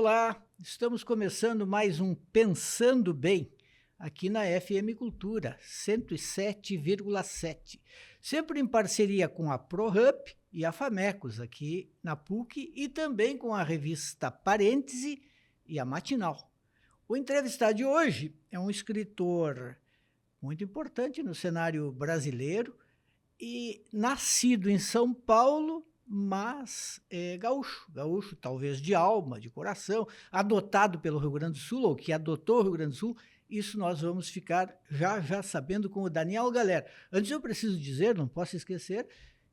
Olá, estamos começando mais um Pensando Bem, aqui na FM Cultura 107,7, sempre em parceria com a ProHup e a Famecos, aqui na PUC, e também com a revista Parêntese e a Matinal. O entrevistado de hoje é um escritor muito importante no cenário brasileiro e nascido em São Paulo, mas é gaúcho talvez de alma, de coração, adotado pelo Rio Grande do Sul, ou que adotou o Rio Grande do Sul. Isso nós vamos ficar já sabendo com o Daniel Galera. Antes eu preciso dizer, não posso esquecer,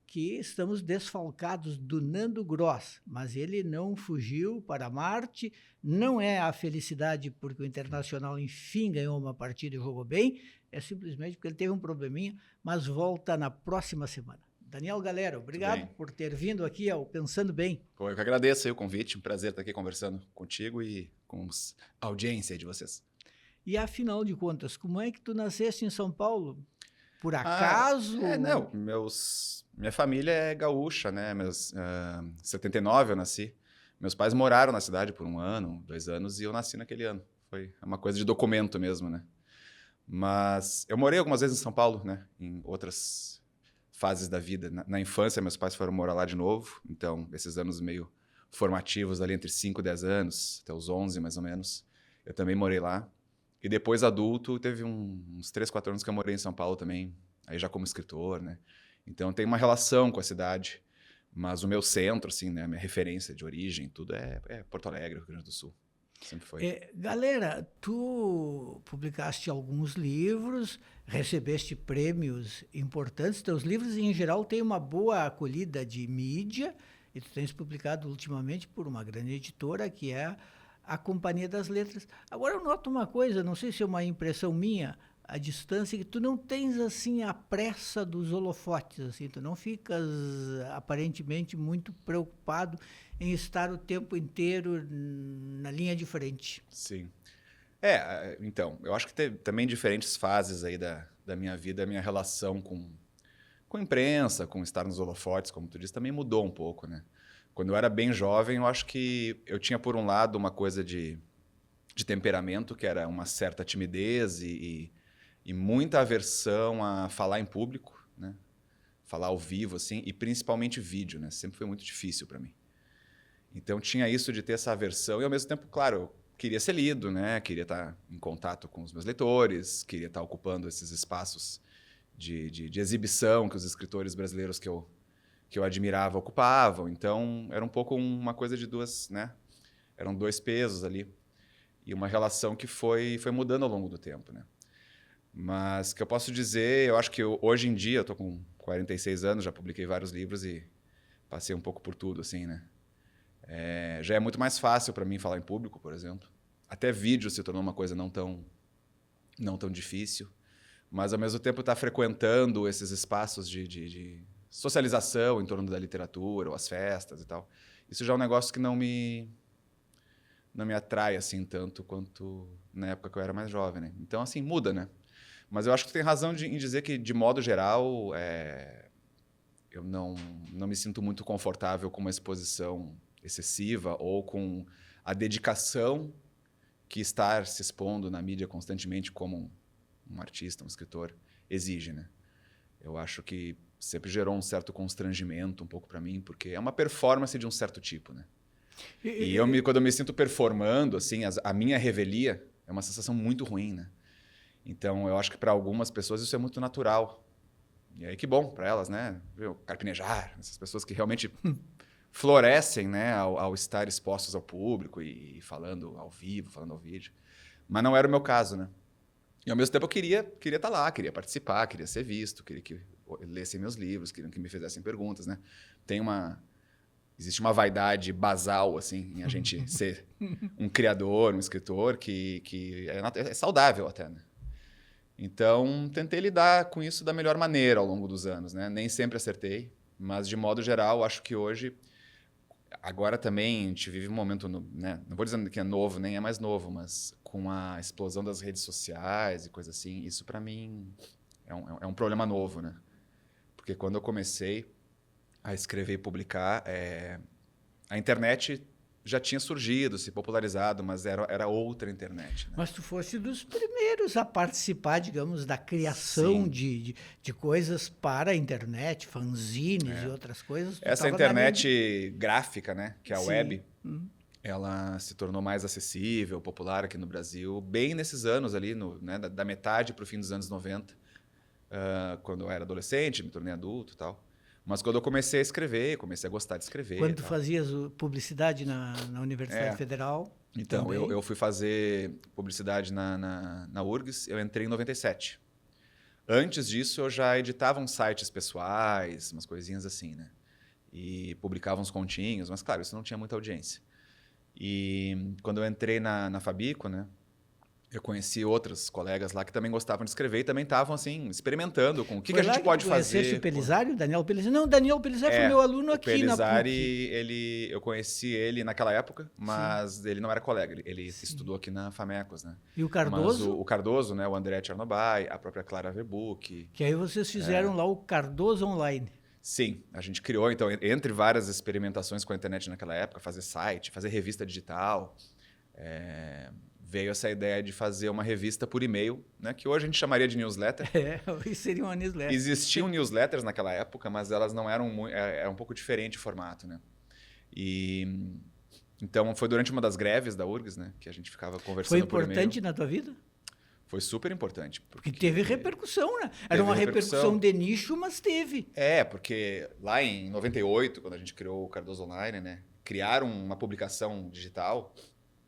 que estamos desfalcados do Nando Gross, mas ele não fugiu para Marte, não é a felicidade porque o Internacional enfim ganhou uma partida e jogou bem, é simplesmente porque ele teve um probleminha, mas volta na próxima semana. Daniel Galera, obrigado por ter vindo aqui ao Pensando Bem. Eu que agradeço aí o convite, um prazer estar aqui conversando contigo e com a audiência de vocês. E afinal de contas, como é que tu nasceste em São Paulo? Por acaso? Não, minha família é gaúcha, né? 79 eu nasci. Meus pais moraram na cidade por 1 ano, 2 anos, e eu nasci naquele ano. Foi uma coisa de documento mesmo, né? Mas eu morei algumas vezes em São Paulo, né? Em outras fases da vida. Na infância, meus pais foram morar lá de novo. Então, esses anos meio formativos, ali entre 5 e 10 anos, até os 11 mais ou menos, eu também morei lá. E depois, adulto, teve uns 3, 4 anos que eu morei em São Paulo também, aí já como escritor, né? Então, tem uma relação com a cidade, mas o meu centro, assim, né, a minha referência de origem, tudo é Porto Alegre, Rio Grande do Sul. Sempre foi. Galera, tu publicaste alguns livros, recebeste prêmios importantes, teus livros, em geral, têm uma boa acolhida de mídia, e tu tens publicado ultimamente por uma grande editora, que é a Companhia das Letras. Agora eu noto uma coisa, não sei se é uma impressão minha, a distância, que tu não tens assim a pressa dos holofotes, assim, tu não ficas aparentemente muito preocupado em estar o tempo inteiro na linha de frente. Sim. Então, eu acho que teve também diferentes fases aí da minha vida, a minha relação com a imprensa, com estar nos holofotes, como tu disse, também mudou um pouco, né? Quando eu era bem jovem, eu acho que eu tinha, por um lado, uma coisa de temperamento, que era uma certa timidez e muita aversão a falar em público, né? Falar ao vivo, assim, e principalmente vídeo, né? Sempre foi muito difícil para mim. Então, tinha isso de ter essa aversão e, ao mesmo tempo, claro, eu queria ser lido, né? Queria estar em contato com os meus leitores, queria estar ocupando esses espaços de exibição que os escritores brasileiros que eu admirava ocupavam. Então, era um pouco uma coisa de duas, né? Eram 2 pesos ali. E uma relação que foi mudando ao longo do tempo, né? Mas que eu posso dizer, eu acho que hoje em dia, eu estou com 46 anos, já publiquei vários livros e passei um pouco por tudo, assim, né? Já é muito mais fácil para mim falar em público, por exemplo. Até vídeo se tornou uma coisa não tão difícil. Mas, ao mesmo tempo, estar frequentando esses espaços de socialização em torno da literatura, ou as festas e tal. Isso já é um negócio que não me atrai assim tanto quanto na época que eu era mais jovem, né? Então, assim, muda, né? Mas eu acho que tu tem razão em dizer que, de modo geral, eu não me sinto muito confortável com uma exposição excessiva ou com a dedicação que estar se expondo na mídia constantemente como um artista, um escritor, exige, né? Eu acho que sempre gerou um certo constrangimento um pouco para mim, porque é uma performance de um certo tipo, né? Quando eu me sinto performando, assim, a minha revelia é uma sensação muito ruim, né? Então, eu acho que para algumas pessoas isso é muito natural. E aí que bom para elas, né? Viu? Carpinejar, essas pessoas que realmente florescem, né, ao estar expostos ao público e falando ao vivo, falando ao vídeo. Mas não era o meu caso, né? E, ao mesmo tempo, eu queria estar lá, queria participar, queria ser visto, queria que lessem meus livros, queria que me fizessem perguntas, né? Existe uma vaidade basal, assim, em a gente ser um criador, um escritor, que é saudável até, né? Então, tentei lidar com isso da melhor maneira ao longo dos anos, né? Nem sempre acertei, mas, de modo geral, acho que hoje... Agora também a gente vive um momento, né? Não vou dizendo que é novo, nem é mais novo, mas com a explosão das redes sociais e coisa assim, isso para mim é um problema novo, né? Porque quando eu comecei a escrever e publicar, a internet já tinha surgido, se popularizado, mas era outra internet. Né? Mas tu fosse dos primeiros a participar, digamos, da criação de coisas para a internet, fanzines e outras coisas. Essa internet gráfica, né, que é a web, ela se tornou mais acessível, popular aqui no Brasil, bem nesses anos ali, né, da metade para o fim dos anos 90, quando eu era adolescente, me tornei adulto e tal. Mas quando eu comecei a escrever, comecei a gostar de escrever. Quando tu fazias publicidade na Universidade Federal? Então, eu fui fazer publicidade na URGS, eu entrei em 97. Antes disso, eu já editava uns sites pessoais, umas coisinhas assim, né? E publicava uns continhos, mas claro, isso não tinha muita audiência. E quando eu entrei na Fabico, né? Eu conheci outros colegas lá que também gostavam de escrever e também estavam, assim, experimentando com o que a gente pode fazer. Você conheceu o Pelizari, o Daniel Pelizari? Não, o Daniel Pelizari foi meu aluno aqui na PUC. O Pelizari, eu conheci ele naquela época, mas ele não era colega. Ele estudou aqui na Famecos, né? E o Cardoso? Mas o Cardoso, né? O André Chernobyl, a própria Clara Verbuck. Que aí vocês fizeram lá o Cardoso Online. Sim, a gente criou, então, entre várias experimentações com a internet naquela época, fazer site, fazer revista digital, veio essa ideia de fazer uma revista por e-mail, né, que hoje a gente chamaria de newsletter. Hoje seria uma newsletter. Existiam newsletters naquela época, mas elas não eram muito... Era um pouco diferente o formato, né? Então, foi durante uma das greves da URGS, né, que a gente ficava conversando por e-mail. Foi importante na tua vida? Foi super importante. Porque teve repercussão, né? Era uma repercussão de nicho, mas teve. Porque lá em 98, quando a gente criou o Cardoso Online, né, criaram uma publicação digital...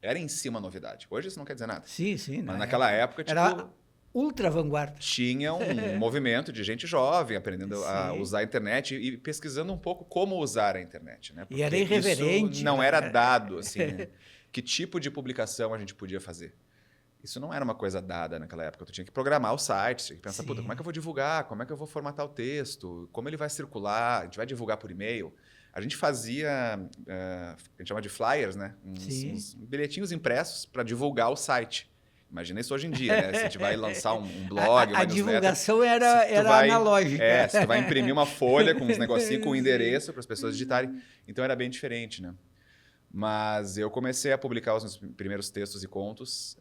Era em si uma novidade. Hoje isso não quer dizer nada. Sim. Mas naquela época, tipo... Era ultra vanguarda. Tinha um movimento de gente jovem aprendendo a usar a internet e pesquisando um pouco como usar a internet. Né? E era irreverente. Isso não era dado, assim, né? Que tipo de publicação a gente podia fazer. Isso não era uma coisa dada naquela época. Tu tinha que programar o site, tinha que pensar, puta, como é que eu vou divulgar? Como é que eu vou formatar o texto? Como ele vai circular? A gente vai divulgar por e-mail? A gente fazia, a gente chama de flyers, né? Uns bilhetinhos impressos para divulgar o site. Imagina isso hoje em dia, né? Se a gente vai lançar um blog, a divulgação era analógica. Se tu vai imprimir uma folha com uns negocinhos, com o endereço para as pessoas digitarem. Então era bem diferente, né? Mas eu comecei a publicar os meus primeiros textos e contos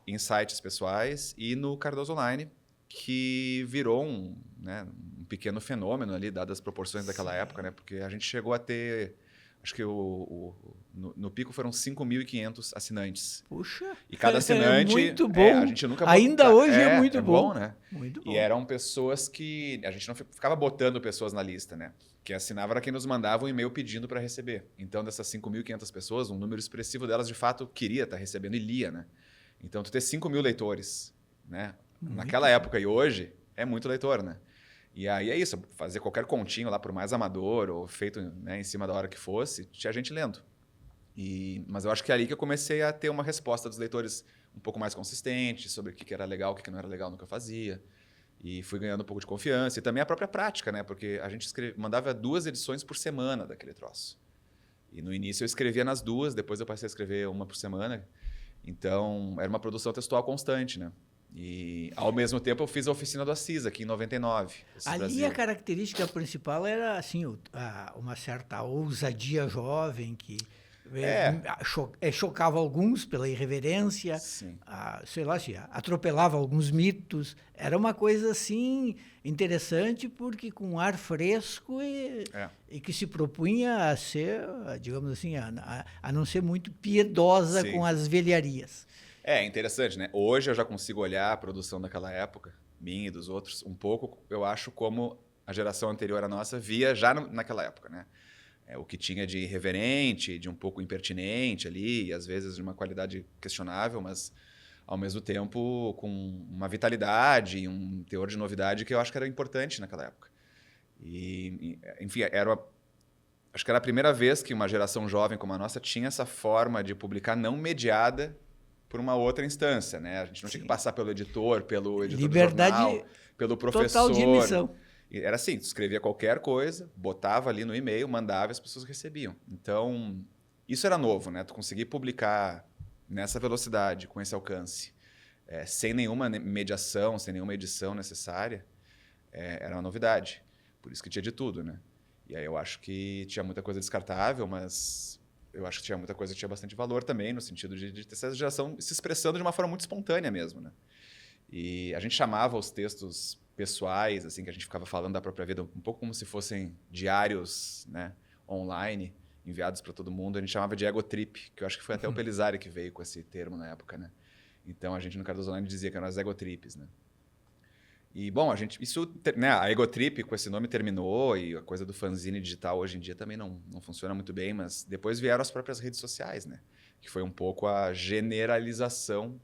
em sites pessoais e no Cardoso Online, que virou um pequeno fenômeno ali, dadas as proporções daquela época, né? Porque a gente chegou a ter, acho que no pico foram 5.500 assinantes. Puxa! E cada assinante... muito bom. A gente nunca ainda hoje é muito bom. Né? Muito bom. E eram pessoas que... A gente não ficava botando pessoas na lista, né? Quem assinava era quem nos mandava um e-mail pedindo para receber. Então, dessas 5.500 pessoas, um número expressivo delas, de fato, queria estar recebendo e lia, né? Então, tu ter 5.000 leitores, né? Naquela época e hoje, é muito leitor, né? E aí é isso, fazer qualquer continho lá, por mais amador ou feito, né, em cima da hora que fosse, tinha gente lendo. Mas eu acho que é ali que eu comecei a ter uma resposta dos leitores um pouco mais consistente sobre o que era legal, o que não era legal no que eu fazia. E fui ganhando um pouco de confiança. E também a própria prática, né? Porque a gente mandava 2 edições por semana daquele troço. E no início eu escrevia nas 2, depois eu passei a escrever uma por semana. Então, era uma produção textual constante, né? E, ao mesmo tempo, eu fiz a oficina do Assis, aqui em 99. Ali Brasil. A característica principal era assim, uma certa ousadia jovem que chocava alguns pela irreverência, sei lá, atropelava alguns mitos. Era uma coisa assim interessante, porque com ar fresco e que se propunha a ser, digamos assim, a não ser muito piedosa com as velharias. É interessante, né? Hoje eu já consigo olhar a produção daquela época, minha e dos outros, um pouco, eu acho, como a geração anterior à nossa via já naquela época, né? O que tinha de irreverente, de um pouco impertinente ali, e às vezes de uma qualidade questionável, mas ao mesmo tempo com uma vitalidade e um teor de novidade que eu acho que era importante naquela época. Enfim, acho que era a primeira vez que uma geração jovem como a nossa tinha essa forma de publicar não mediada por uma outra instância, né? A gente não tinha que passar pelo editor do jornal, pelo professor. Total de emissão. Era assim, tu escrevia qualquer coisa, botava ali no e-mail, mandava e as pessoas recebiam. Então, isso era novo, né? Tu conseguir publicar nessa velocidade, com esse alcance, sem nenhuma mediação, sem nenhuma edição necessária, era uma novidade. Por isso que tinha de tudo, né? E aí eu acho que tinha muita coisa descartável, mas eu acho que tinha muita coisa que tinha bastante valor também, no sentido de ter essa geração se expressando de uma forma muito espontânea mesmo, né? E a gente chamava os textos pessoais, assim, que a gente ficava falando da própria vida, um pouco como se fossem diários, né, online, enviados para todo mundo. A gente chamava de egotrip, que eu acho que foi até o Pelizari que veio com esse termo na época, né? Então a gente no Cardoso Online dizia que eram as egotrips, né? E, bom, né, a Egotrip com esse nome terminou e a coisa do fanzine digital hoje em dia também não funciona muito bem, mas depois vieram as próprias redes sociais, né? Que foi um pouco a generalização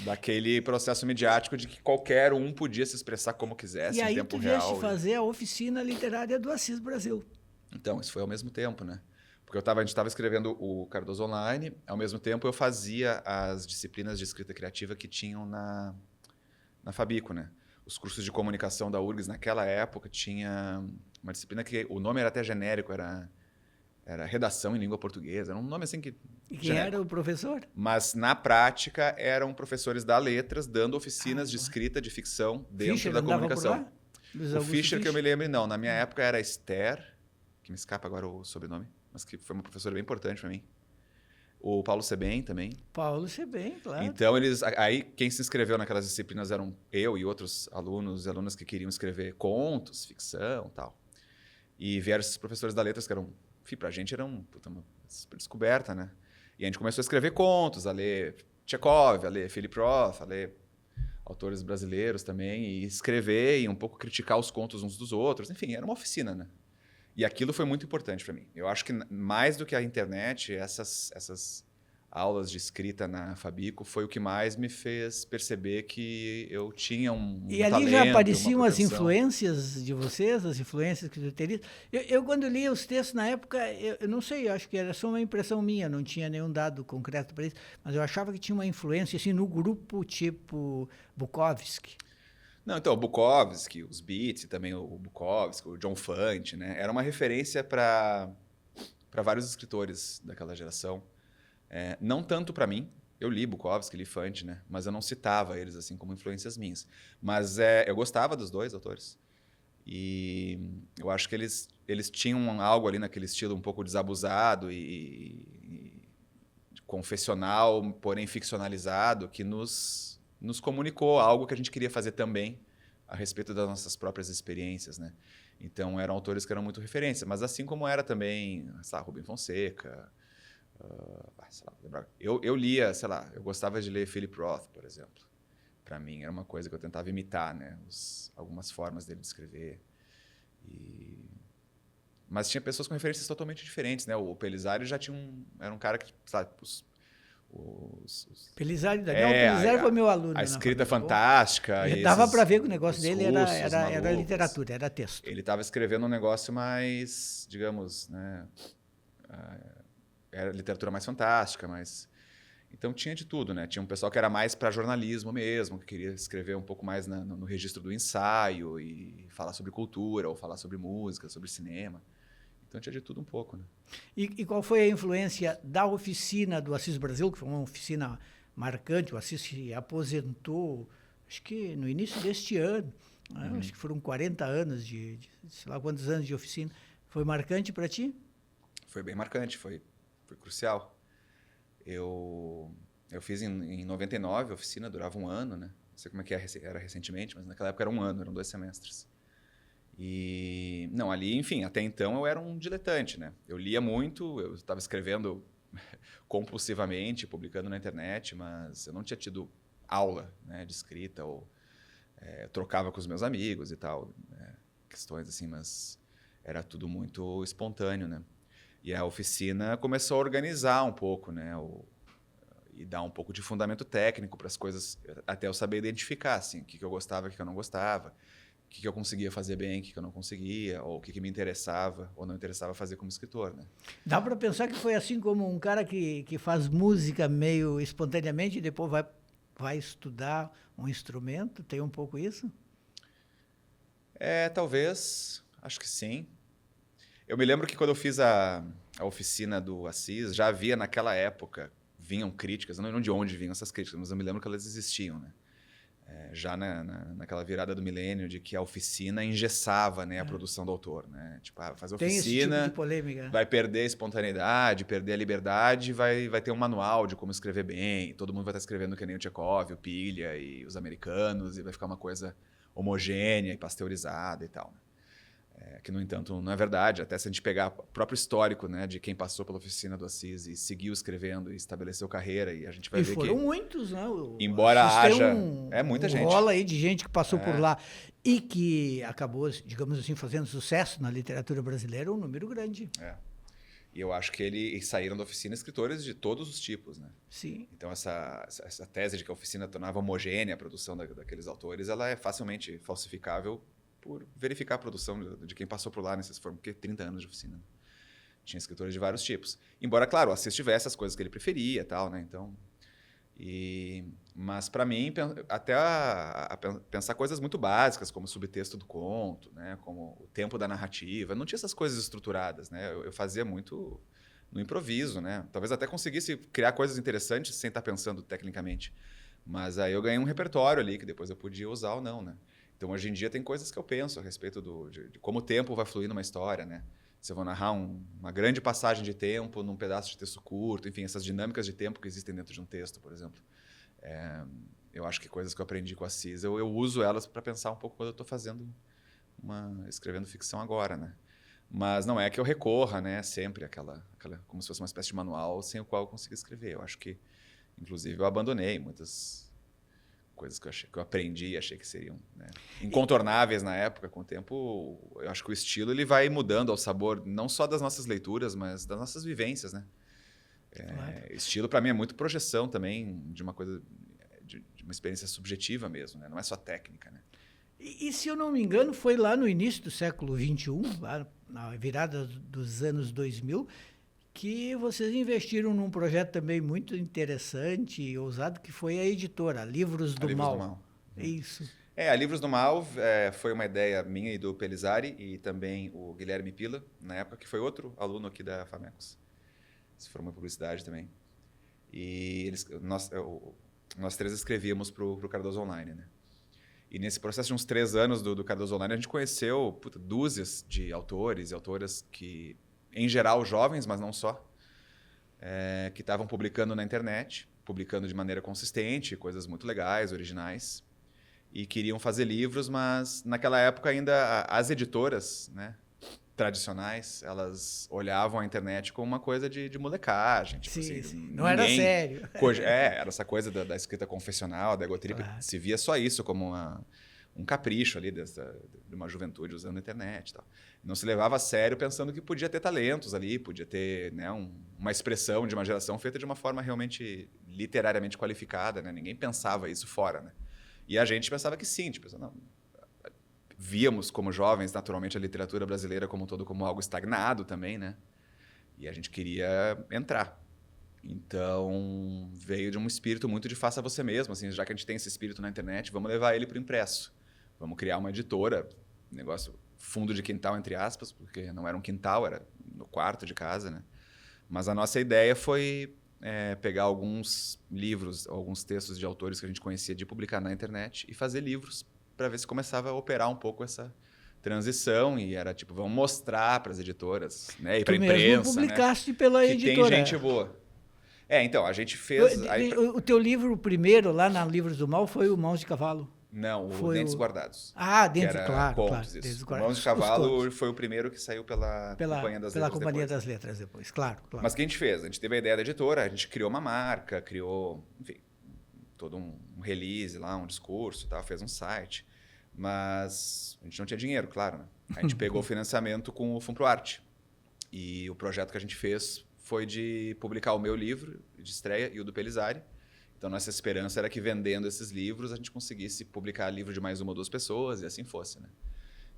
daquele processo midiático de que qualquer um podia se expressar como quisesse em tempo real. E aí tu vieste fazer a oficina literária do Assis Brasil. Então, isso foi ao mesmo tempo, né? Porque a gente estava escrevendo o Cardoso Online, ao mesmo tempo eu fazia as disciplinas de escrita criativa que tinham na Fabico, né? Os cursos de comunicação da URGS, naquela época, tinha uma disciplina que o nome era até genérico, era redação em língua portuguesa. Era um nome assim que... E quem era o professor? Mas, na prática, eram professores da Letras dando oficinas de escrita, de ficção, dentro Fischer da comunicação. Por lá? O Fischer, que eu me lembro, não. Na minha época era Esther, que me escapa agora o sobrenome, mas que foi uma professora bem importante para mim. O Paulo Sebem também. Paulo Sebem, claro. Então, aí quem se inscreveu naquelas disciplinas eram eu e outros alunos e alunas que queriam escrever contos, ficção e tal. E vieram esses professores da Letras que eram, enfim, pra gente era uma super descoberta, né? E a gente começou a escrever contos, a ler Tchekov, a ler Philip Roth, a ler autores brasileiros também, e escrever e um pouco criticar os contos uns dos outros. Enfim, era uma oficina, né? E aquilo foi muito importante para mim. Eu acho que mais do que a internet, essas aulas de escrita na Fabico foi o que mais me fez perceber que eu tinha um E ali talento, já apareciam uma as propensão. influências de vocês, as influências que tu terias. Eu quando lia os textos na época, eu não sei, eu acho que era só uma impressão minha, não tinha nenhum dado concreto para isso, mas eu achava que tinha uma influência assim, no grupo tipo Bukowski. Não, então, o Bukowski, os Beats, também o Bukowski, o John Fante, né? Era uma referência para vários escritores daquela geração. Não tanto para mim, eu li Bukowski, li Fante, né? Mas eu não citava eles assim como influências minhas. Mas eu gostava dos dois autores. E eu acho que eles tinham algo ali naquele estilo um pouco desabusado e confessional, porém ficcionalizado, que nos comunicou algo que a gente queria fazer também a respeito das nossas próprias experiências, né? Então, eram autores que eram muito referência, mas assim como era também, sei lá, Rubem Fonseca, sei lá, eu lia, sei lá, eu gostava de ler Philip Roth, por exemplo. Para mim, era uma coisa que eu tentava imitar, né? Algumas formas dele de escrever. Mas tinha pessoas com referências totalmente diferentes, né? O Pelizari já era um cara que, sabe, Pelizari, Daniel Pelizari foi meu aluno. A escrita fantástica. Dava para ver que o negócio dele era literatura, era texto. Ele estava escrevendo um negócio mais, digamos, né? Era literatura mais fantástica, mas... Então tinha de tudo, né? Tinha um pessoal que era mais para jornalismo mesmo, que queria escrever um pouco mais no registro do ensaio e falar sobre cultura, ou falar sobre música, sobre cinema. Então tinha de tudo um pouco, né? E qual foi a influência da oficina do Assis Brasil, que foi uma oficina marcante? O Assis se aposentou, acho que no início deste ano. Né? Acho que foram 40 anos de sei lá quantos anos de oficina. Foi marcante para ti? Foi bem marcante, foi crucial. Eu fiz em 99 a oficina, durava um ano, né? Não sei como é que era recentemente, mas naquela época era um ano, eram 2 semestres. E, não, ali, enfim, até então eu era um diletante, né? Eu lia muito, eu estava escrevendo compulsivamente, publicando na internet, mas eu não tinha tido aula, né, de escrita, ou trocava com os meus amigos e tal, questões assim, mas era tudo muito espontâneo, né? E a oficina começou a organizar um pouco, né? E dar um pouco de fundamento técnico para as coisas, até eu saber identificar, assim, o que eu gostava, o que eu não gostava, o que eu conseguia fazer bem, o que eu não conseguia, ou o que me interessava ou não interessava fazer como escritor, né? Dá para pensar que foi assim como um cara que faz música meio espontaneamente e depois vai estudar um instrumento? Tem um pouco isso? Talvez. Acho que sim. Eu me lembro que quando eu fiz a oficina do Assis, já havia naquela época, vinham críticas, eu não lembro de onde vinham essas críticas, mas eu me lembro que elas existiam, né? Já naquela virada do milênio, de que a oficina engessava, né, a produção do autor. Né? Tipo, fazer oficina, tem esse tipo de polêmica. Vai perder a espontaneidade, perder a liberdade, vai ter um manual de como escrever bem, todo mundo vai estar escrevendo que nem o Tchekov, o Pilha e os americanos, e vai ficar uma coisa homogênea e pasteurizada e tal. Que, no entanto, não é verdade. Até se a gente pegar o próprio histórico, né, de quem passou pela oficina do Assis e seguiu escrevendo e estabeleceu carreira, e a gente vai ver que... E foram muitos, né? Embora haja... muita gente. Rola aí de gente que passou por lá e que acabou, digamos assim, fazendo sucesso na literatura brasileira, um número grande. E eu acho que saíram da oficina escritores de todos os tipos, né? Sim. Então, essa tese de que a oficina tornava homogênea a produção daqueles autores, ela é facilmente falsificável por verificar a produção de quem passou por lá nesses foram 30 anos de oficina. Né? Tinha escritores de vários tipos. Embora, claro, o Assis tivesse as coisas que ele preferia e tal, né? Então, mas, para mim, até pensar coisas muito básicas, como o subtexto do conto, né? Como o tempo da narrativa. Não tinha essas coisas estruturadas, né? Eu fazia muito no improviso, né? Talvez até conseguisse criar coisas interessantes sem estar pensando tecnicamente. Mas aí eu ganhei um repertório ali que depois eu podia usar ou não, né? Então, hoje em dia, tem coisas que eu penso a respeito de como o tempo vai fluir numa história, né? Se eu vou narrar uma grande passagem de tempo num pedaço de texto curto, enfim, essas dinâmicas de tempo que existem dentro de um texto, por exemplo. Eu acho que coisas que eu aprendi com a Assis, eu uso elas para pensar um pouco quando eu estou escrevendo ficção agora, né? Mas não é que eu recorra, né? Sempre como se fosse uma espécie de manual sem o qual eu consiga escrever. Eu acho que, inclusive, eu abandonei muitas coisas que eu aprendi e achei que seriam, né, incontornáveis na época. Com o tempo, eu acho que o estilo ele vai mudando ao sabor não só das nossas leituras, mas das nossas vivências, né? Claro. Estilo, para mim, é muito projeção também de uma coisa, de uma experiência subjetiva mesmo, né? Não é só técnica, né? E, se eu não me engano, foi lá no início do século XXI, lá na virada dos anos 2000, que vocês investiram num projeto também muito interessante e ousado, que foi a editora, Livros do Mal. Isso. A Livros do Mal foi uma ideia minha e do Pelizari, e também o Guilherme Pila, na época, que foi outro aluno aqui da Famecos. Se formou em publicidade também. E nós três escrevíamos para o Cardoso Online, né? E nesse processo de uns 3 anos do Cardoso Online, a gente conheceu dúzias de autores e autoras que, em geral, jovens, mas não só, que estavam publicando na internet, publicando de maneira consistente, coisas muito legais, originais, e queriam fazer livros, mas naquela época ainda as editoras, né, tradicionais, elas olhavam a internet como uma coisa de molecagem. Tipo, sim, assim, sim. Não era sério. Era essa coisa da escrita confessional, da egotrip. Claro. Se via só isso como um capricho ali de uma juventude usando a internet e tal. Não se levava a sério pensando que podia ter talentos ali, podia ter, né, uma expressão de uma geração feita de uma forma realmente literariamente qualificada, né? Ninguém pensava isso fora, né? E a gente pensava que sim, tipo, não, víamos como jovens, naturalmente, a literatura brasileira como um todo como algo estagnado também, né? E a gente queria entrar. Então, veio de um espírito muito de faça você mesmo, assim, já que a gente tem esse espírito na internet, vamos levar ele para o impresso. Vamos criar uma editora, negócio fundo de quintal, entre aspas, porque não era um quintal, era no quarto de casa, né? Mas a nossa ideia foi pegar alguns livros, alguns textos de autores que a gente conhecia, de publicar na internet e fazer livros para ver se começava a operar um pouco essa transição. E era tipo, vamos mostrar para as editoras, né? E para a imprensa, mesmo publicaste, né, pela editora. Tem gente boa. Então, a gente fez... O teu livro, o primeiro, lá na Livros do Mal, foi o Mãos de Cavalo? Não, o Dentes Guardados. Dentes, claro. Contos, claro. Isso. O Mãos de Cavalo foi o primeiro que saiu pela Companhia das Letras. Pela Companhia das Letras depois, claro. Mas o que a gente fez? A gente teve a ideia da editora, a gente criou uma marca, criou, enfim, todo um release lá, um discurso, tá? Fez um site. Mas a gente não tinha dinheiro, claro, né? A gente pegou o financiamento com o Funproarte. E o projeto que a gente fez foi de publicar o meu livro de estreia e o do Pelizari. Então, nossa esperança era que, vendendo esses livros, a gente conseguisse publicar livro de mais 1 ou 2 pessoas e assim fosse, né?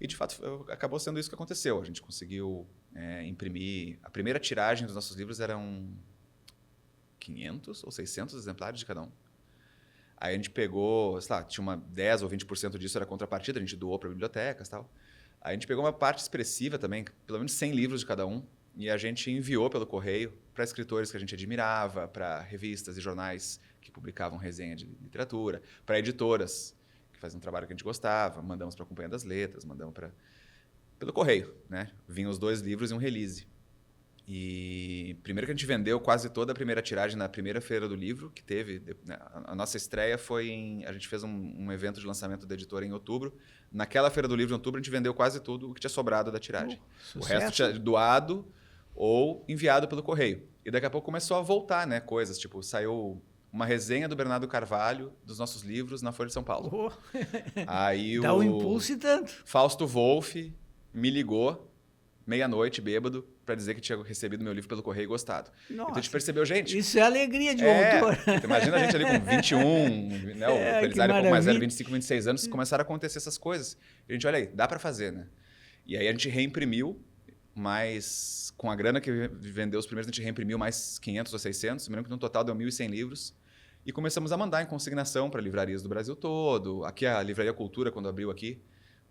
E, de fato, acabou sendo isso que aconteceu. A gente conseguiu imprimir... A primeira tiragem dos nossos livros eram 500 ou 600 exemplares de cada um. Aí a gente pegou, sei lá, tinha 10 ou 20% disso era contrapartida, a gente doou para bibliotecas e tal. Aí a gente pegou uma parte expressiva também, pelo menos 100 livros de cada um, e a gente enviou pelo correio para escritores que a gente admirava, para revistas e jornais que publicavam resenha de literatura, para editoras. fazia um trabalho que a gente gostava, mandamos para a Companhia das Letras, mandamos pelo correio, né? Vinham os 2 livros e um release. E primeiro que a gente vendeu quase toda a primeira tiragem na primeira feira do livro que teve. Né? A nossa estreia foi a gente fez um evento de lançamento da editora em outubro. Naquela feira do livro, em outubro, a gente vendeu quase tudo o que tinha sobrado da tiragem. O resto tinha doado ou enviado pelo correio. E daqui a pouco começou a voltar, né? Coisas, tipo, saiu uma resenha do Bernardo Carvalho dos nossos livros na Folha de São Paulo. Aí dá um impulso e tanto. Fausto Wolff me ligou, meia-noite, bêbado, para dizer que tinha recebido meu livro pelo correio e gostado. Nossa, então a gente percebeu, gente... Isso é alegria de um autor. Imagina a gente ali com 21, né, o Belisário um pouco mais velho, 25, 26 anos, começaram a acontecer essas coisas. E a gente, olha aí, dá para fazer, né? E aí a gente reimprimiu, mas com a grana que vendeu os primeiros, a gente reimprimiu mais 500 ou 600, me lembro que no total deu 1.100 livros. E começamos a mandar em consignação para livrarias do Brasil todo. Aqui a Livraria Cultura, quando abriu aqui,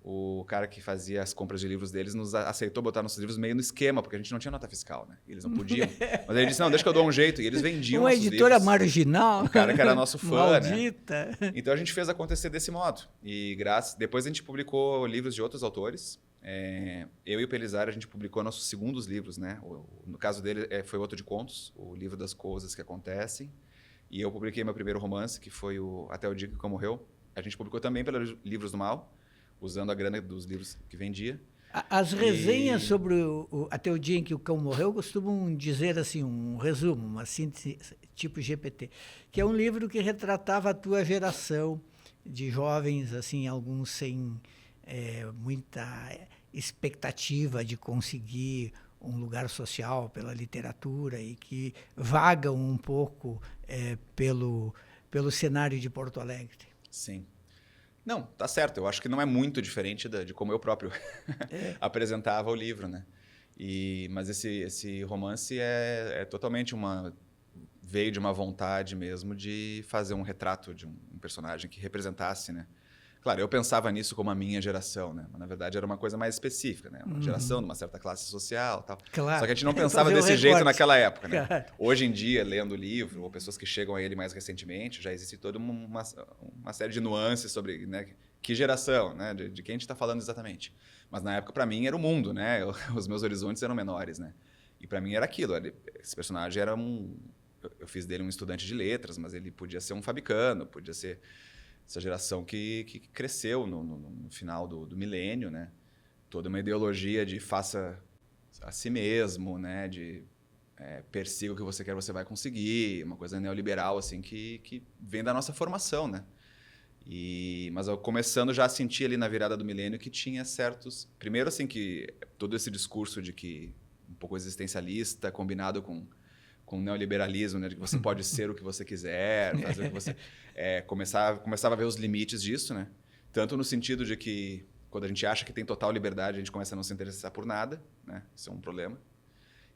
o cara que fazia as compras de livros deles nos aceitou botar nossos livros meio no esquema, porque a gente não tinha nota fiscal, né? Eles não podiam. Mas ele disse, não, deixa que eu dou um jeito. E eles vendiam uma nossos editora livros. Marginal. Um cara que era nosso fã, maldita. Né? Então a gente fez acontecer desse modo. E depois a gente publicou livros de outros autores. Eu e o Belisário, a gente publicou nossos segundos livros, né? No caso dele, foi outro de contos, o Livro das Coisas que Acontecem. E eu publiquei meu primeiro romance, que foi Até o Dia que o Cão Morreu. A gente publicou também pelos Livros do Mal, usando a grana dos livros que vendia. As resenhas sobre Até o Dia em que o Cão Morreu costumam dizer assim, um resumo, uma síntese tipo GPT, que é um livro que retratava a tua geração de jovens, assim, alguns sem muita expectativa de conseguir um lugar social pela literatura e que vagam um pouco pelo cenário de Porto Alegre. Sim. Não, tá certo. Eu acho que não é muito diferente de como eu próprio apresentava o livro, né? Mas esse romance é totalmente veio de uma vontade mesmo de fazer um retrato de um personagem que representasse, né? Claro, eu pensava nisso como a minha geração, né? Mas na verdade era uma coisa mais específica, né? Uma geração de uma certa classe social, tal. Claro. Só que a gente não pensava desse jeito naquela época, né? Claro. Hoje em dia, lendo o livro, ou pessoas que chegam a ele mais recentemente, já existe toda uma série de nuances sobre, né, que geração, né? De quem a gente está falando exatamente. Mas na época, para mim, era o mundo, né? Os meus horizontes eram menores, né? E para mim era aquilo. Esse personagem era eu fiz dele um estudante de letras, mas ele podia ser um fabicano, podia ser essa geração que cresceu no final do milênio, né? Toda uma ideologia de faça a si mesmo, né? De persiga o que você quer, você vai conseguir. Uma coisa neoliberal, assim, que vem da nossa formação, né? Mas eu começando já a sentir ali na virada do milênio que tinha certos... Primeiro, assim, que todo esse discurso de que um pouco existencialista, combinado com o neoliberalismo, né, de que você pode ser o que você quiser, fazer o que você... começava a ver os limites disso, né? Tanto no sentido de que, quando a gente acha que tem total liberdade, a gente começa a não se interessar por nada, né? Isso é um problema.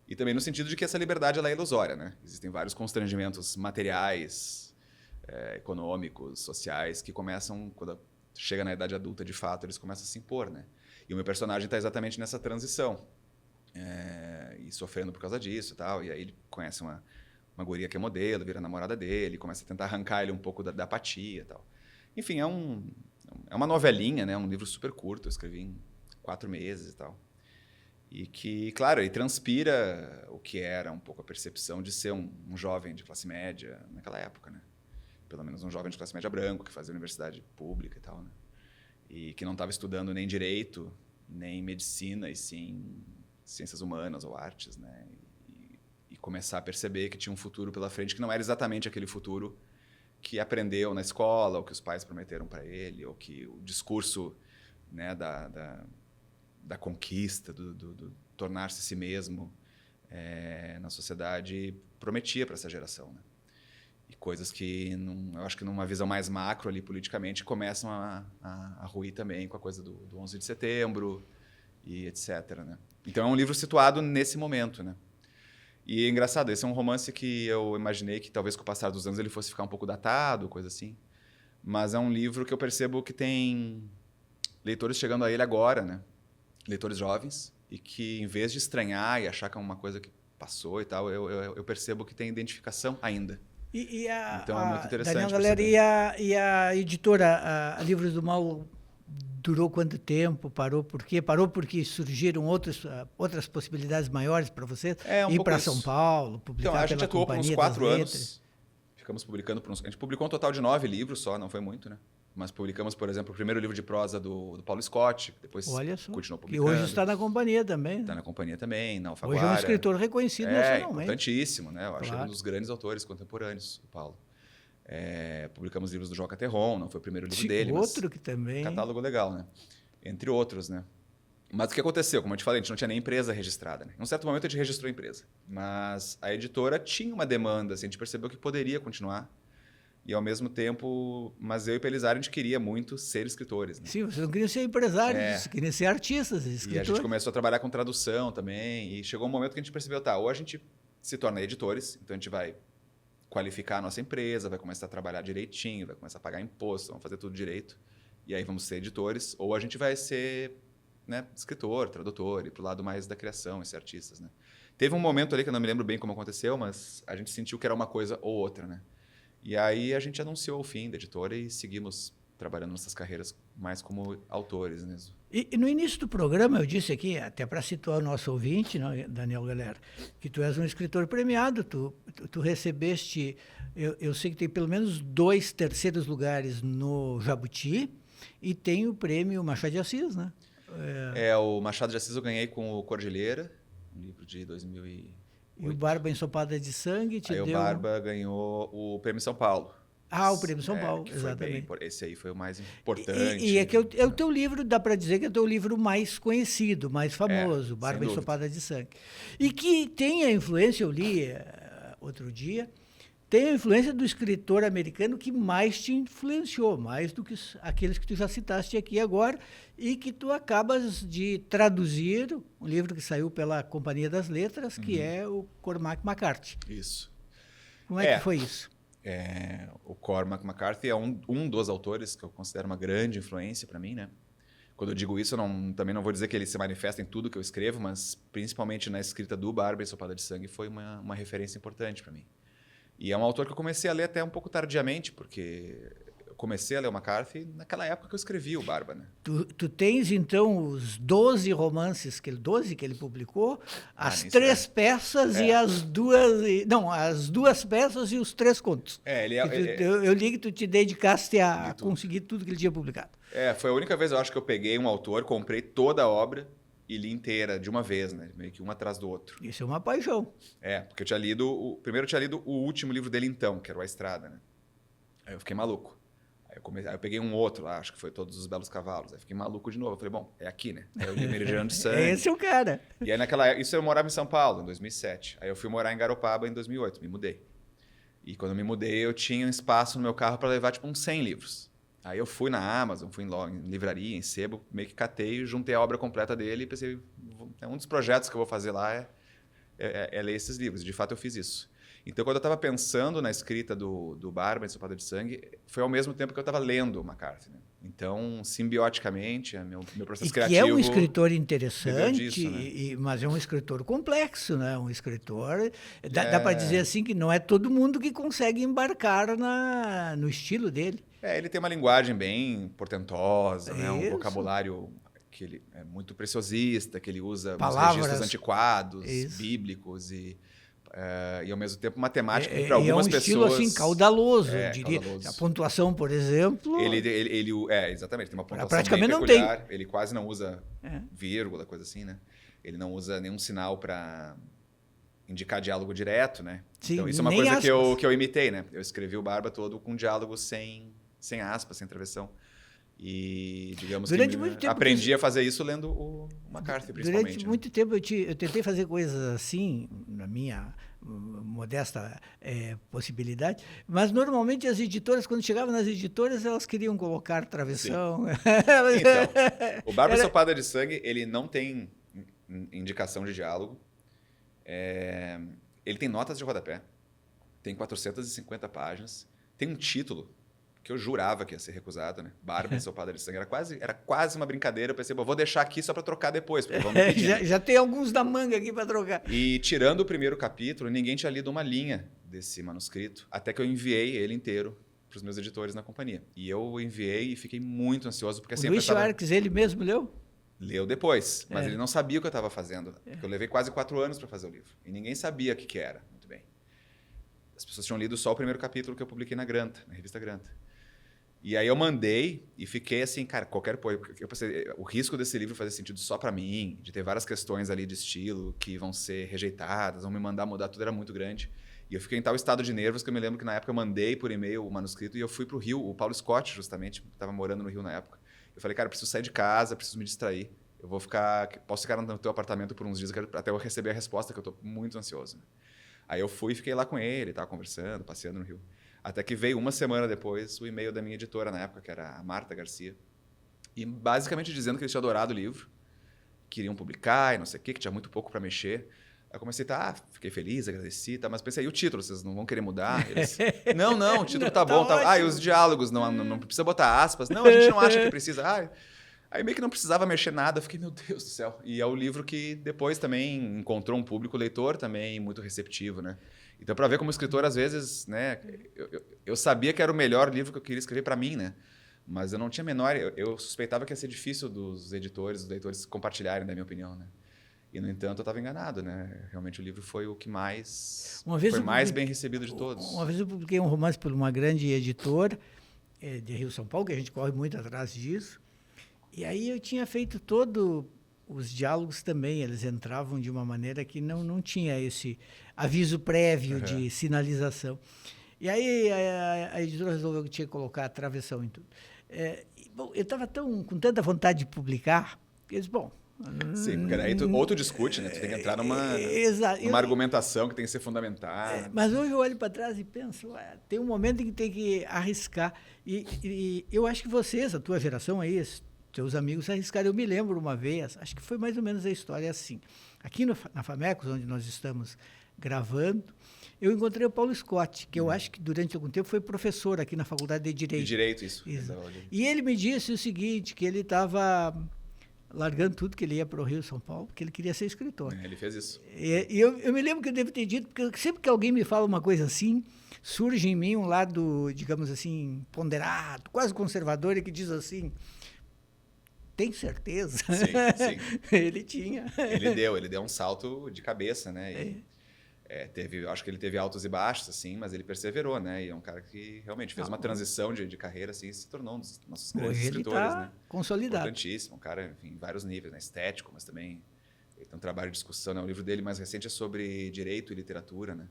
E também no sentido de que essa liberdade ela é ilusória, né? Existem vários constrangimentos materiais, econômicos, sociais, que começam, quando chega na idade adulta, de fato, eles começam a se impor, né? E o meu personagem está exatamente nessa transição. E sofrendo por causa disso e tal. E aí ele conhece uma guria que é modelo, vira namorada dele, começa a tentar arrancar ele um pouco da apatia e tal. Enfim, é uma novelinha, né? Um livro super curto, eu escrevi em 4 meses e tal. E que, claro, ele transpira o que era um pouco a percepção de ser um jovem de classe média naquela época, né? Pelo menos um jovem de classe média branco, que fazia universidade pública e tal, né? E que não estava estudando nem direito, nem medicina, e sim ciências humanas ou artes, né? E começar a perceber que tinha um futuro pela frente que não era exatamente aquele futuro que aprendeu na escola, ou que os pais prometeram para ele, ou que o discurso, né, da conquista, do tornar-se si mesmo na sociedade prometia para essa geração, né? E coisas que, eu acho que numa visão mais macro ali politicamente, começam a ruir também com a coisa do 11 de setembro e etc, né? Então é um livro situado nesse momento, né? E é engraçado, esse é um romance que eu imaginei que talvez com o passar dos anos ele fosse ficar um pouco datado, coisa assim. Mas é um livro que eu percebo que tem leitores chegando a ele agora, né? Leitores jovens, e que em vez de estranhar e achar que é uma coisa que passou e tal, eu percebo que tem identificação ainda. Então é muito interessante. Daniel, galera, e a editora, a Livros do Mal, durou quanto tempo? Parou por quê? Parou porque surgiram outras possibilidades maiores para você? Ir para São Paulo, publicar então, a gente pela atuou por uns Companhia 4 das anos. Letras. Ficamos publicando por uns... A gente publicou um total de 9 livros só, não foi muito, né? Mas publicamos, por exemplo, o primeiro livro de prosa do Paulo Scott, depois continuou publicando. E hoje está na Companhia também. Está na Companhia também, na Alfaguara. Hoje é um escritor reconhecido nacionalmente. Importantíssimo, né? Eu acho ele um dos grandes autores contemporâneos, o Paulo. Publicamos livros do Joca Terron, não foi o primeiro livro dele, outro que também... Catálogo legal, né? Entre outros, né? Mas o que aconteceu? Como eu te falei, a gente não tinha nem empresa registrada, né? Em um certo momento a gente registrou a empresa, mas a editora tinha uma demanda, assim, a gente percebeu que poderia continuar. E, ao mesmo tempo, mas eu e Pelizar, a gente queria muito ser escritores. Né? Sim, vocês não queriam ser empresários, vocês queriam ser artistas, escritores. E a gente começou a trabalhar com tradução também. E chegou um momento que a gente percebeu, ou a gente se torna editores, então a gente vai qualificar a nossa empresa, vai começar a trabalhar direitinho, vai começar a pagar imposto, vamos fazer tudo direito. E aí vamos ser editores. Ou a gente vai ser, né, escritor, tradutor, ir para o lado mais da criação e ser artistas. Né? Teve um momento ali que eu não me lembro bem como aconteceu, mas a gente sentiu que era uma coisa ou outra, né? E aí a gente anunciou o fim da editora e seguimos trabalhando nossas carreiras mais como autores mesmo. E no início do programa eu disse aqui, até para situar o nosso ouvinte, Daniel Galera, que tu és um escritor premiado, tu recebeste, eu sei que tem pelo menos 2 terceiros lugares no Jabuti e tem o prêmio Machado de Assis, né? O Machado de Assis eu ganhei com o Cordilheira, um livro de 2008. E o Barba Ensopada de Sangue te deu... Aí o Barba ganhou o Prêmio São Paulo. O Prêmio São Paulo, exatamente. Esse aí foi o mais importante. E é que é o teu livro, dá para dizer que é o teu livro mais conhecido, mais famoso, Barba Ensopada de Sangue. E que tem a influência, eu li outro dia, tem a influência do escritor americano que mais te influenciou, mais do que aqueles que tu já citaste aqui agora, e que tu acabas de traduzir um livro que saiu pela Companhia das Letras, que é o Cormac McCarthy. Isso. Como é que foi isso? O Cormac McCarthy é um dos autores que eu considero uma grande influência para mim, né? Quando eu digo isso, também não vou dizer que ele se manifesta em tudo que eu escrevo, mas principalmente na escrita do Barba Ensopada de Sangue foi uma referência importante para mim. E é um autor que eu comecei a ler até um pouco tardiamente, porque eu comecei a ler o McCarthy naquela época que eu escrevi o Barba, né? Tu tens, então, os 12 romances, 12 que ele publicou, as 3 peças e as 2... Não, as 2 peças e os 3 contos. Eu li que tu te dedicaste a conseguir tudo que ele tinha publicado. Foi a única vez, eu acho, que eu peguei um autor, comprei toda a obra e li inteira de uma vez, né? Meio que um atrás do outro. Isso é uma paixão. Porque eu tinha lido... Primeiro eu tinha lido o último livro dele, então, que era o A Estrada, né? Aí eu fiquei maluco. Aí eu peguei um outro lá, acho que foi Todos os Belos Cavalos. Aí fiquei maluco de novo. Eu falei, bom, é aqui, né? Aí eu li Meridiano de Sangue. Esse é o cara. E aí naquela época... Isso eu morava em São Paulo, em 2007. Aí eu fui morar em Garopaba em 2008, me mudei. E quando eu me mudei, eu tinha um espaço no meu carro para levar, tipo, uns 100 livros. Aí eu fui na Amazon, fui em livraria, em sebo, meio que catei, juntei a obra completa dele e pensei, um dos projetos que eu vou fazer lá é ler esses livros. De fato, eu fiz isso. Então, quando eu estava pensando na escrita do Barba Ensopada de Sangue, foi ao mesmo tempo que eu estava lendo o McCarthy. Né? Então, simbioticamente, meu processo criativo... Que é um escritor interessante, disso, né? mas é um escritor complexo, né? Um escritor... Dá para dizer assim que não é todo mundo que consegue embarcar no estilo dele. Ele tem uma linguagem bem portentosa, né? Um vocabulário que ele é muito preciosista, que ele usa registros antiquados, bíblicos e ao mesmo tempo matemática que para algumas pessoas... É um estilo assim, caudaloso, eu diria. Caudaloso. A pontuação, por exemplo... Exatamente, tem uma pontuação praticamente bem peculiar. Não tem. Ele quase não usa vírgula, coisa assim, né? Ele não usa nenhum sinal para indicar diálogo direto, né? Sim, então isso é uma coisa que eu imitei, né? Eu escrevi o Barba todo com diálogo sem aspas, sem travessão. E, digamos durante muito tempo aprendi a fazer isso lendo o McCarthy, principalmente. Durante muito tempo eu tentei fazer coisas assim, na minha modesta possibilidade, mas normalmente as editoras, quando chegavam nas editoras, elas queriam colocar travessão. Então, o Barba Ensopada de Sangue, ele não tem indicação de diálogo. Ele tem notas de rodapé, tem 450 páginas, tem um título que eu jurava que ia ser recusado, né? Barba Ensopada de Sangue. Era quase uma brincadeira. Eu pensei, vou deixar aqui só para trocar depois, porque vamos pedir. Já tem alguns da manga aqui para trocar. E tirando o primeiro capítulo, ninguém tinha lido uma linha desse manuscrito, até que eu enviei ele inteiro para os meus editores na companhia. E eu enviei e fiquei muito ansioso, porque assim... O Luiz Schwartz, ele mesmo leu? Leu depois, mas ele não sabia o que eu estava fazendo. Porque eu levei quase 4 anos para fazer o livro. E ninguém sabia o que era, muito bem. As pessoas tinham lido só o primeiro capítulo que eu publiquei na Granta, na revista Granta. E aí eu mandei e fiquei assim, cara, qualquer apoio. Eu pensei, o risco desse livro fazer sentido só para mim, de ter várias questões ali de estilo que vão ser rejeitadas, vão me mandar mudar, tudo era muito grande. E eu fiquei em tal estado de nervos que eu me lembro que na época eu mandei por e-mail o manuscrito e eu fui para o Rio, o Paulo Scott justamente, estava morando no Rio na época. Eu falei, cara, eu preciso sair de casa, preciso me distrair. Eu posso ficar no teu apartamento por uns dias até eu receber a resposta, que eu estou muito ansioso. Aí eu fui e fiquei lá com ele, tava conversando, passeando no Rio. Até que veio uma semana depois o e-mail da minha editora na época, que era a Marta Garcia. E basicamente dizendo que eles tinham adorado o livro, queriam publicar e não sei o quê, que tinha muito pouco para mexer. Aí eu comecei, fiquei feliz, agradeci, mas pensei, e o título, vocês não vão querer mudar? Eles, não, o título tá bom. Tá. E os diálogos, não precisa botar aspas. Não, a gente não acha que precisa. Aí meio que não precisava mexer nada, eu fiquei, meu Deus do céu. E é o livro que depois também encontrou um público leitor também muito receptivo, né? Então, para ver como escritor, às vezes, né, eu sabia que era o melhor livro que eu queria escrever para mim, né? Mas eu não tinha a menor... Eu suspeitava que ia ser difícil dos editores, dos leitores compartilharem da minha opinião, né? E, no entanto, eu estava enganado, né? Realmente o livro foi o que foi mais bem recebido de todos. Uma vez eu publiquei um romance por uma grande editora de Rio São Paulo, que a gente corre muito atrás disso. E aí eu tinha feito os diálogos também, eles entravam de uma maneira que não tinha esse aviso prévio de sinalização. E aí a editora resolveu que tinha que colocar a travessão em tudo. Bom, eu estava com tanta vontade de publicar, que eles, sim, porque aí ou tu discute, né? Tu tem que entrar numa argumentação que tem que ser fundamentada. Mas hoje eu olho para trás e penso, tem um momento em que tem que arriscar. E eu acho que vocês, a tua geração aí, teus amigos arriscaram. Eu me lembro uma vez, acho que foi mais ou menos a história assim. Aqui na Famecos, onde nós estamos gravando, eu encontrei o Paulo Scott, que eu acho que durante algum tempo foi professor aqui na Faculdade de Direito. De Direito, isso. E ele me disse o seguinte, que ele estava largando tudo, que ele ia para o Rio, São Paulo, porque ele queria ser escritor. Ele fez isso. E eu me lembro que eu devo ter dito, porque sempre que alguém me fala uma coisa assim, surge em mim um lado, digamos assim, ponderado, quase conservador, e que diz assim... Tem certeza? Sim. Ele tinha. Ele deu um salto de cabeça, né? Acho que ele teve altos e baixos, assim, mas ele perseverou, né? E é um cara que realmente fez uma transição de carreira, assim, e se tornou um dos nossos grandes escritores, ele tá, né? Consolidado. Importantíssimo, um cara, enfim, em vários níveis, né? Estético, mas também ele tem um trabalho de discussão, né? O livro dele mais recente é sobre direito e literatura, né?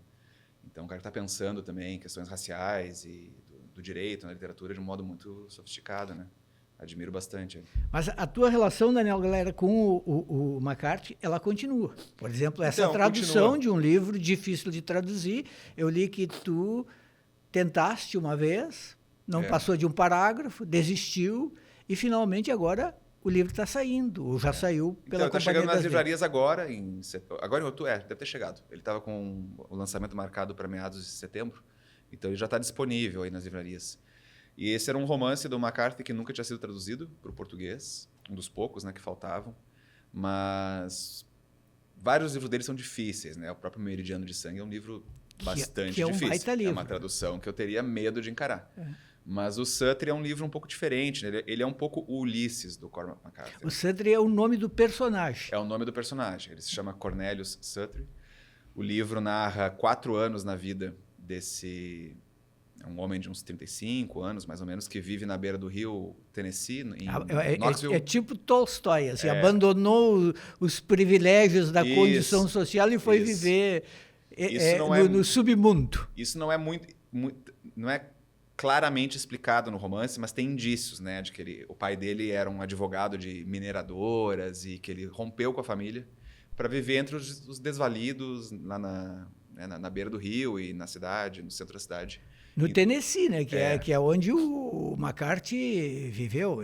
Então, o cara está pensando também em questões raciais e do direito na literatura de um modo muito sofisticado, né? Admiro bastante. Mas a tua relação, Daniel, galera, com o McCarthy, ela continua. Por exemplo, essa tradução de um livro difícil de traduzir, eu li que tu tentaste uma vez, não passou de um parágrafo, desistiu, e finalmente agora o livro está saindo, ou já saiu pela Companhia das Letras. Está chegando nas livrarias agora, agora em outubro, deve ter chegado. Ele estava com o lançamento marcado para meados de setembro, então ele já está disponível aí nas livrarias. E esse era um romance do McCarthy que nunca tinha sido traduzido para o português, um dos poucos, né, que faltavam. Mas vários livros dele são difíceis, né? O próprio Meridiano de Sangue é um livro bastante difícil. Baita livro. É uma tradução que eu teria medo de encarar. Mas o Suttree é um livro um pouco diferente, né? Ele é um pouco o Ulisses do Cormac McCarthy. O Suttree é o nome do personagem. É o nome do personagem. Ele se chama Cornelius Suttree. O livro narra 4 anos na vida desse... um homem de uns 35 anos, mais ou menos, que vive na beira do rio Tennessee, em Knoxville. É tipo Tolstói, assim, abandonou os privilégios da condição social e foi viver no submundo. Isso não é não é claramente explicado no romance, mas tem indícios, né, de que o pai dele era um advogado de mineradoras e que ele rompeu com a família para viver entre os desvalidos lá na beira do rio e na cidade, no centro da cidade. No Tennessee, né? Que é onde o McCarthy viveu.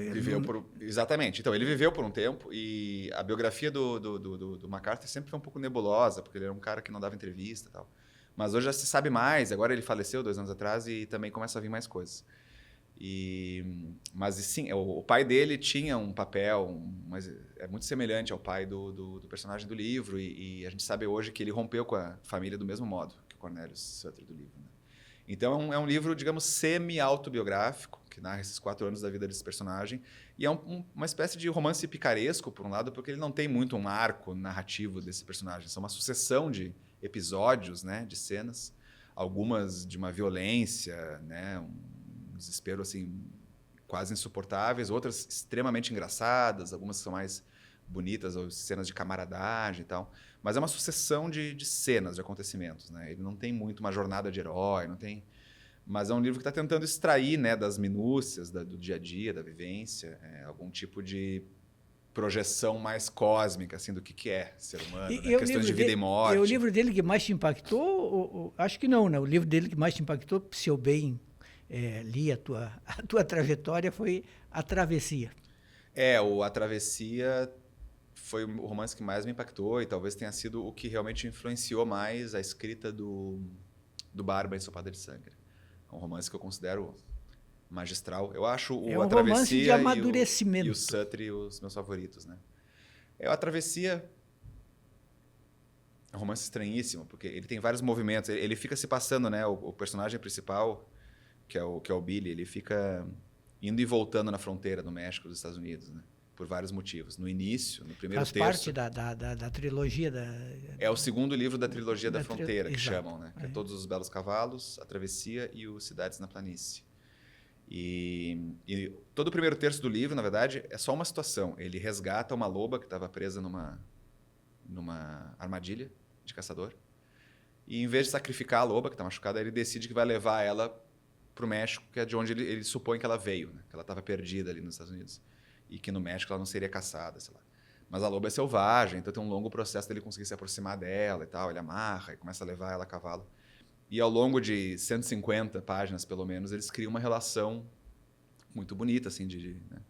Exatamente. Então, ele viveu por um tempo e a biografia do McCarthy sempre foi um pouco nebulosa, porque ele era um cara que não dava entrevista e tal. Mas hoje já se sabe mais. Agora ele faleceu 2 anos atrás e também começa a vir mais coisas. Mas, sim, o pai dele tinha um papel, mas é muito semelhante ao pai do personagem do livro. E a gente sabe hoje que ele rompeu com a família do mesmo modo que Cornelius Sutter do livro, né? Então, é um livro, digamos, semi-autobiográfico, que narra esses 4 anos da vida desse personagem. E é uma espécie de romance picaresco, por um lado, porque ele não tem muito um arco narrativo desse personagem. São uma sucessão de episódios, né, de cenas, algumas de uma violência, né, um desespero assim, quase insuportáveis, outras extremamente engraçadas, algumas são mais bonitas, ou cenas de camaradagem e tal. Mas é uma sucessão de cenas, de acontecimentos, né? Ele não tem muito uma jornada de herói, não tem... Mas é um livro que está tentando extrair, né, das minúcias do dia a dia, da vivência, algum tipo de projeção mais cósmica, assim, do que é ser humano, né? Questões de vida e morte. É o livro dele que mais te impactou? Acho que não, né? O livro dele que mais te impactou, se eu bem li a tua trajetória, foi A Travessia. A Travessia foi o romance que mais me impactou e talvez tenha sido o que realmente influenciou mais a escrita do Barba Ensopada de Sangue. É um romance que eu considero magistral. Eu acho A Travessia romance de amadurecimento. E o Sutter os meus favoritos, né? A Travessia é um romance estranhíssimo, porque ele tem vários movimentos. Ele fica se passando, né? O personagem principal, que é o Billy, ele fica indo e voltando na fronteira do México e dos Estados Unidos, né? Por vários motivos. No início, no primeiro terço... Faz parte da trilogia da... É o segundo livro da trilogia da fronteira, que chamam, né? Que é Todos os Belos Cavalos, A Travessia e o Cidades na Planície. E todo o primeiro terço do livro, na verdade, é só uma situação. Ele resgata uma loba que estava presa numa armadilha de caçador. E em vez de sacrificar a loba, que está machucada, ele decide que vai levar ela para o México, que é de onde ele supõe que ela veio, né? Que ela estava perdida ali nos Estados Unidos. E que no México ela não seria caçada, sei lá. Mas a loba é selvagem, então tem um longo processo dele conseguir se aproximar dela e tal. Ele amarra e começa a levar ela a cavalo. E ao longo de 150 páginas, pelo menos, eles criam uma relação muito bonita, assim, né?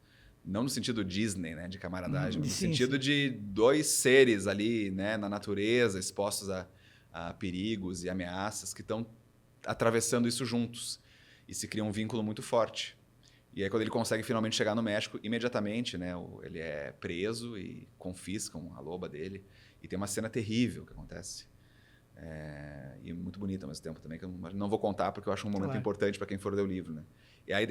Não no sentido Disney, né, de camaradagem, mas no sentido de dois seres ali, né, na natureza, expostos a perigos e ameaças que estão atravessando isso juntos. E se cria um vínculo muito forte. E aí, quando ele consegue finalmente chegar no México, imediatamente, né, ele é preso e confiscam a loba dele. E tem uma cena terrível que acontece. E muito bonita ao mesmo tempo também, que eu não vou contar porque eu acho um momento importante para quem for ler o livro, né? E aí,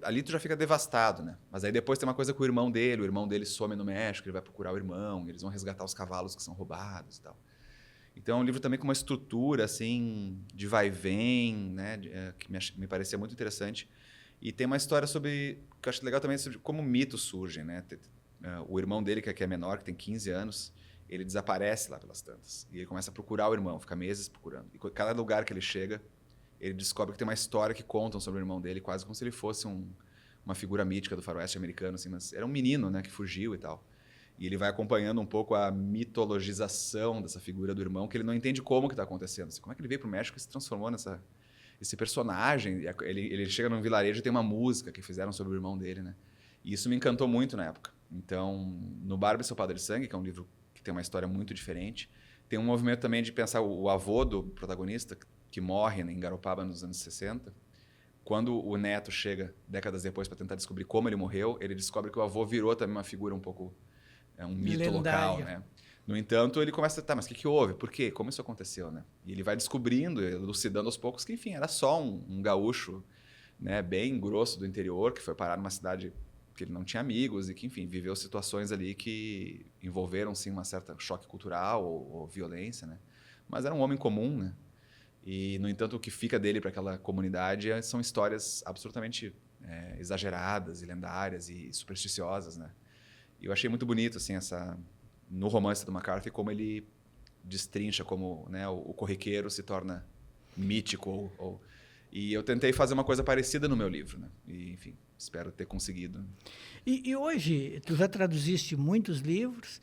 ali tu já fica devastado, né? Mas aí depois tem uma coisa com o irmão dele some no México, ele vai procurar o irmão, eles vão resgatar os cavalos que são roubados e tal. Então é um livro também com uma estrutura, assim, de vai e vem, né? Que me parecia muito interessante. E tem uma história que eu acho legal também, sobre como mitos surgem, né? O irmão dele, que é menor, que tem 15 anos, ele desaparece lá pelas tantas. E ele começa a procurar o irmão, fica meses procurando. E cada lugar que ele chega, ele descobre que tem uma história que contam sobre o irmão dele, quase como se ele fosse uma figura mítica do faroeste americano, assim, mas era um menino, né, que fugiu e tal. E ele vai acompanhando um pouco a mitologização dessa figura do irmão, que ele não entende como que está acontecendo. Assim, como é que ele veio para o México e se transformou esse personagem? Ele chega num vilarejo e tem uma música que fizeram sobre o irmão dele, né? E isso me encantou muito na época. Então, no Barba Ensopada de Sangue, que é um livro que tem uma história muito diferente, tem um movimento também de pensar o avô do protagonista, que morre em Garopaba nos anos 60. Quando o neto chega, décadas depois, para tentar descobrir como ele morreu, ele descobre que o avô virou também uma figura um pouco... um mito local, né? No entanto, ele começa a... mas o que houve? Por quê? Como isso aconteceu, né? E ele vai descobrindo, elucidando aos poucos, que, enfim, era só um gaúcho, né, bem grosso do interior, que foi parar numa cidade que ele não tinha amigos e que, enfim, viveu situações ali que envolveram, sim, uma certa choque cultural ou violência, né? Mas era um homem comum, né? E, no entanto, o que fica dele para aquela comunidade são histórias absolutamente exageradas e lendárias e supersticiosas, né? E eu achei muito bonito, assim, no romance do McCarthy, como ele destrincha como, né, o corriqueiro se torna mítico. E eu tentei fazer uma coisa parecida no meu livro, né? E, enfim, espero ter conseguido. E hoje, tu já traduziste muitos livros,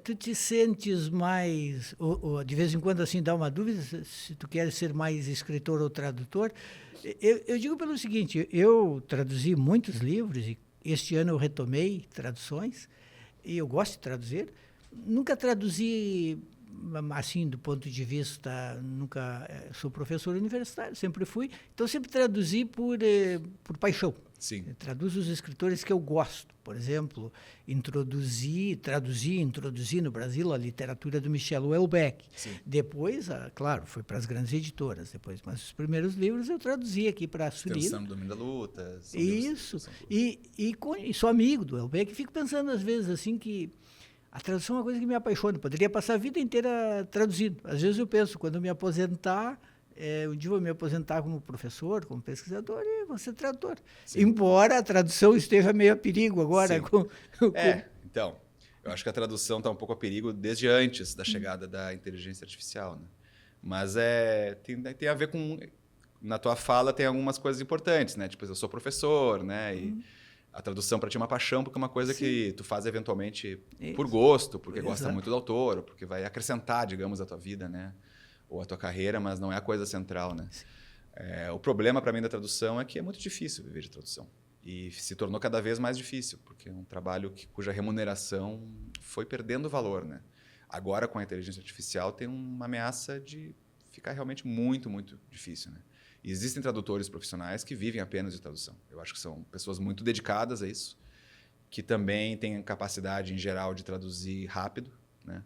tu te sentes mais, ou de vez em quando assim dá uma dúvida se tu queres ser mais escritor ou tradutor. Eu digo pelo seguinte, eu traduzi muitos livros e este ano eu retomei traduções e eu gosto de traduzir. Nunca traduzi assim, do ponto de vista, nunca sou professor universitário, sempre fui, então sempre traduzi por paixão. Sim. Traduzo os escritores que eu gosto. Por exemplo, introduzi no Brasil a literatura do Michel Houellebecq. Sim. Depois, claro, foi para as grandes editoras, mas os primeiros livros eu traduzi aqui para a Sulina. Extensão do Domínio da Luta. Isso. E sou amigo do Houellebecq e fico pensando às vezes assim que a tradução é uma coisa que me apaixona. Poderia passar a vida inteira traduzindo. Às vezes eu penso, quando eu me aposentar, um dia eu vou me aposentar como professor, como pesquisador, e vou ser tradutor. Sim. Embora a tradução esteja meio a perigo agora. Então, eu acho que a tradução está um pouco a perigo desde antes da chegada da inteligência artificial, né? Mas tem a ver com... Na tua fala tem algumas coisas importantes, né? Tipo, eu sou professor, né? E a tradução para ti é uma paixão, porque é uma coisa que tu faz eventualmente por gosto, porque gosta muito do autor, ou porque vai acrescentar, digamos, a tua vida, né? Ou a tua carreira, mas não é a coisa central, né? O problema para mim da tradução é que é muito difícil viver de tradução. E se tornou cada vez mais difícil, porque é um trabalho cuja remuneração foi perdendo valor, né? Agora, com a inteligência artificial, tem uma ameaça de ficar realmente muito, muito difícil, né? E existem tradutores profissionais que vivem apenas de tradução. Eu acho que são pessoas muito dedicadas a isso, que também têm capacidade, em geral, de traduzir rápido, né?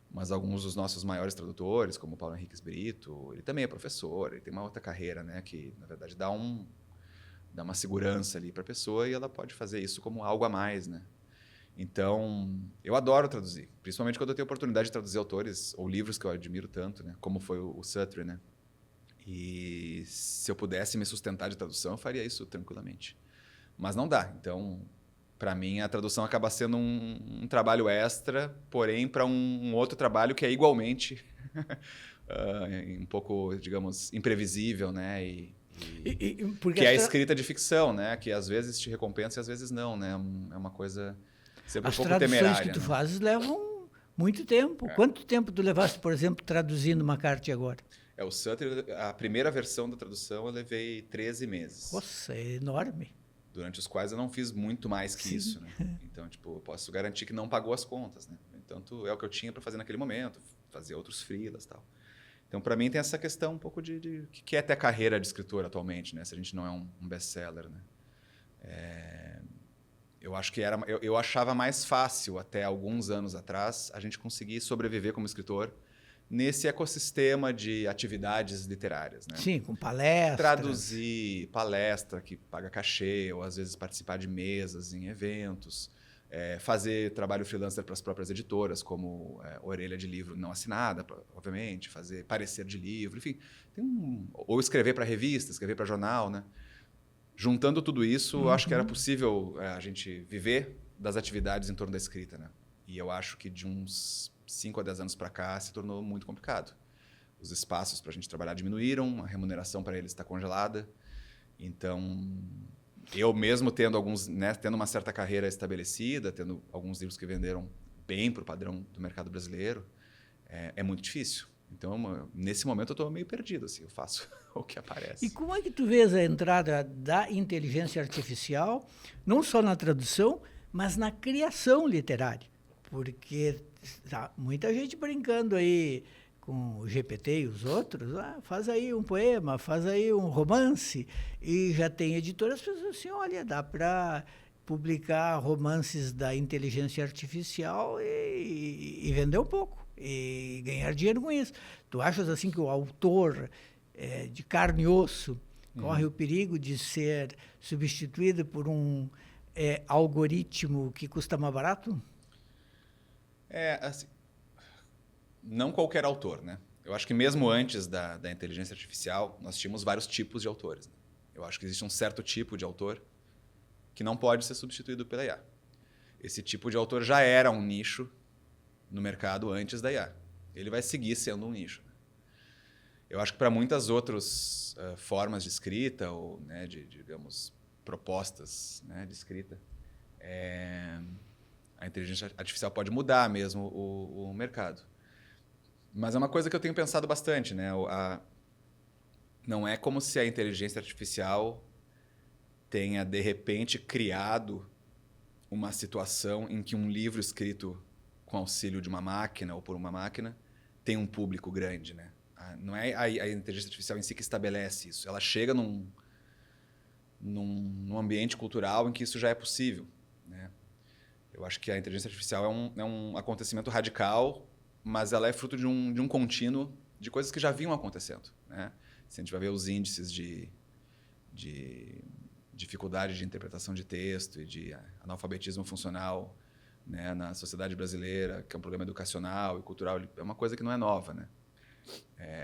Mas alguns dos nossos maiores tradutores, como o Paulo Henrique Brito, ele também é professor, ele tem uma outra carreira, né, que, na verdade, dá uma segurança ali para a pessoa e ela pode fazer isso como algo a mais, né? Então, eu adoro traduzir, principalmente quando eu tenho a oportunidade de traduzir autores ou livros que eu admiro tanto, né, como foi o Suttre, né? E se eu pudesse me sustentar de tradução, eu faria isso tranquilamente. Mas não dá, então... Para mim, a tradução acaba sendo um trabalho extra, porém, para um outro trabalho que é igualmente um pouco, digamos, imprevisível, né? Que é a escrita de ficção, né? Que às vezes te recompensa e às vezes não, né? É uma coisa sempre um pouco temerária. As traduções que tu fazes levam muito tempo. Quanto tempo tu levaste, por exemplo, traduzindo uma carta agora? O Suttre, a primeira versão da tradução, eu levei 13 meses. Nossa, é enorme. Durante os quais eu não fiz muito mais que isso, né? Então, tipo, eu posso garantir que não pagou as contas, né? Então, é o que eu tinha para fazer naquele momento, fazer outros freelas e tal. Então, para mim, tem essa questão um pouco de que é ter carreira de escritor atualmente, né? Se a gente não é um best-seller, né? Eu acho que eu achava mais fácil, até alguns anos atrás, a gente conseguir sobreviver como escritor nesse ecossistema de atividades literárias, né? Sim, com palestras. Traduzir, palestra que paga cachê, ou às vezes participar de mesas em eventos, fazer trabalho freelancer para as próprias editoras, como orelha de livro não assinada, obviamente, fazer parecer de livro, enfim. Ou escrever para revista, escrever para jornal, né? Juntando tudo isso, eu acho que era possível a gente viver das atividades em torno da escrita, né? E eu acho que de uns 5 a 10 anos para cá se tornou muito complicado. Os espaços para a gente trabalhar diminuíram, a remuneração para eles está congelada. Então, eu mesmo tendo tendo uma certa carreira estabelecida, tendo alguns livros que venderam bem para o padrão do mercado brasileiro, é muito difícil. Então, nesse momento eu estou meio perdido, assim, eu faço o que aparece. E como é que tu vês a entrada da inteligência artificial, não só na tradução, mas na criação literária? Porque tá muita gente brincando aí com o GPT e os outros, faz aí um poema, faz aí um romance, e já tem editoras que dizem assim, olha, dá para publicar romances da inteligência artificial e vender um pouco, e ganhar dinheiro com isso. Tu achas assim que o autor de carne e osso corre o perigo de ser substituído por um algoritmo que custa mais barato? Assim, não qualquer autor, né? Eu acho que mesmo antes da inteligência artificial, nós tínhamos vários tipos de autores, né? Eu acho que existe um certo tipo de autor que não pode ser substituído pela IA. Esse tipo de autor já era um nicho no mercado antes da IA. Ele vai seguir sendo um nicho, né? Eu acho que para muitas outras formas de escrita ou, né, digamos, propostas, né, de escrita, a inteligência artificial pode mudar mesmo o mercado. Mas é uma coisa que eu tenho pensado bastante, né? Não é como se a inteligência artificial tenha, de repente, criado uma situação em que um livro escrito com auxílio de uma máquina ou por uma máquina tem um público grande, né? Não é a inteligência artificial em si que estabelece isso. Ela chega num ambiente cultural em que isso já é possível, né? Eu acho que a inteligência artificial é um acontecimento radical, mas ela é fruto de um contínuo de coisas que já vinham acontecendo, né? Se a gente vai ver os índices de dificuldade de interpretação de texto e de analfabetismo funcional, né, na sociedade brasileira, que é um problema educacional e cultural, é uma coisa que não é nova, né?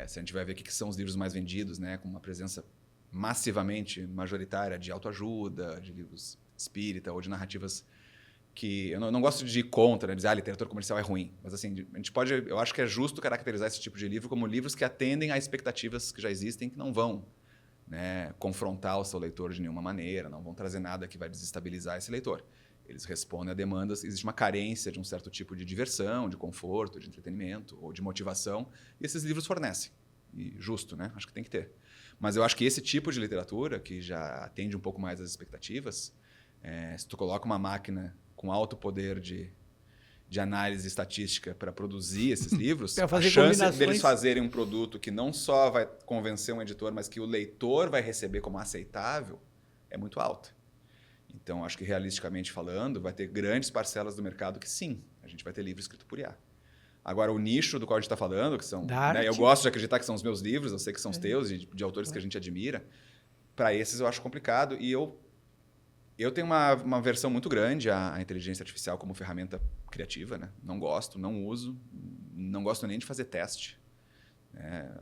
Se a gente vai ver o que são os livros mais vendidos, né, com uma presença massivamente majoritária de autoajuda, de livros espírita ou de narrativas que... Eu não gosto de ir contra, né, dizer a literatura comercial é ruim, mas assim, a gente pode... Eu acho que é justo caracterizar esse tipo de livro como livros que atendem a expectativas que já existem, que não vão, né, confrontar o seu leitor de nenhuma maneira, não vão trazer nada que vai desestabilizar esse leitor. Eles respondem a demandas, existe uma carência de um certo tipo de diversão, de conforto, de entretenimento ou de motivação, e esses livros fornecem. E justo, né? Acho que tem que ter. Mas eu acho que esse tipo de literatura, que já atende um pouco mais às expectativas, se tu coloca uma máquina com alto poder de análise estatística para produzir esses livros, a chance deles fazerem um produto que não só vai convencer um editor, mas que o leitor vai receber como aceitável, é muito alta. Então, acho que, realisticamente falando, vai ter grandes parcelas do mercado que, sim, a gente vai ter livro escrito por IA. Agora, o nicho do qual a gente está falando, que são... Né, eu gosto de acreditar que são os meus livros, eu sei que são os teus, de autores que a gente admira. Para esses, eu acho complicado. E eu tenho uma aversão muito grande à inteligência artificial como ferramenta criativa, né? Não gosto, não uso, não gosto nem de fazer teste.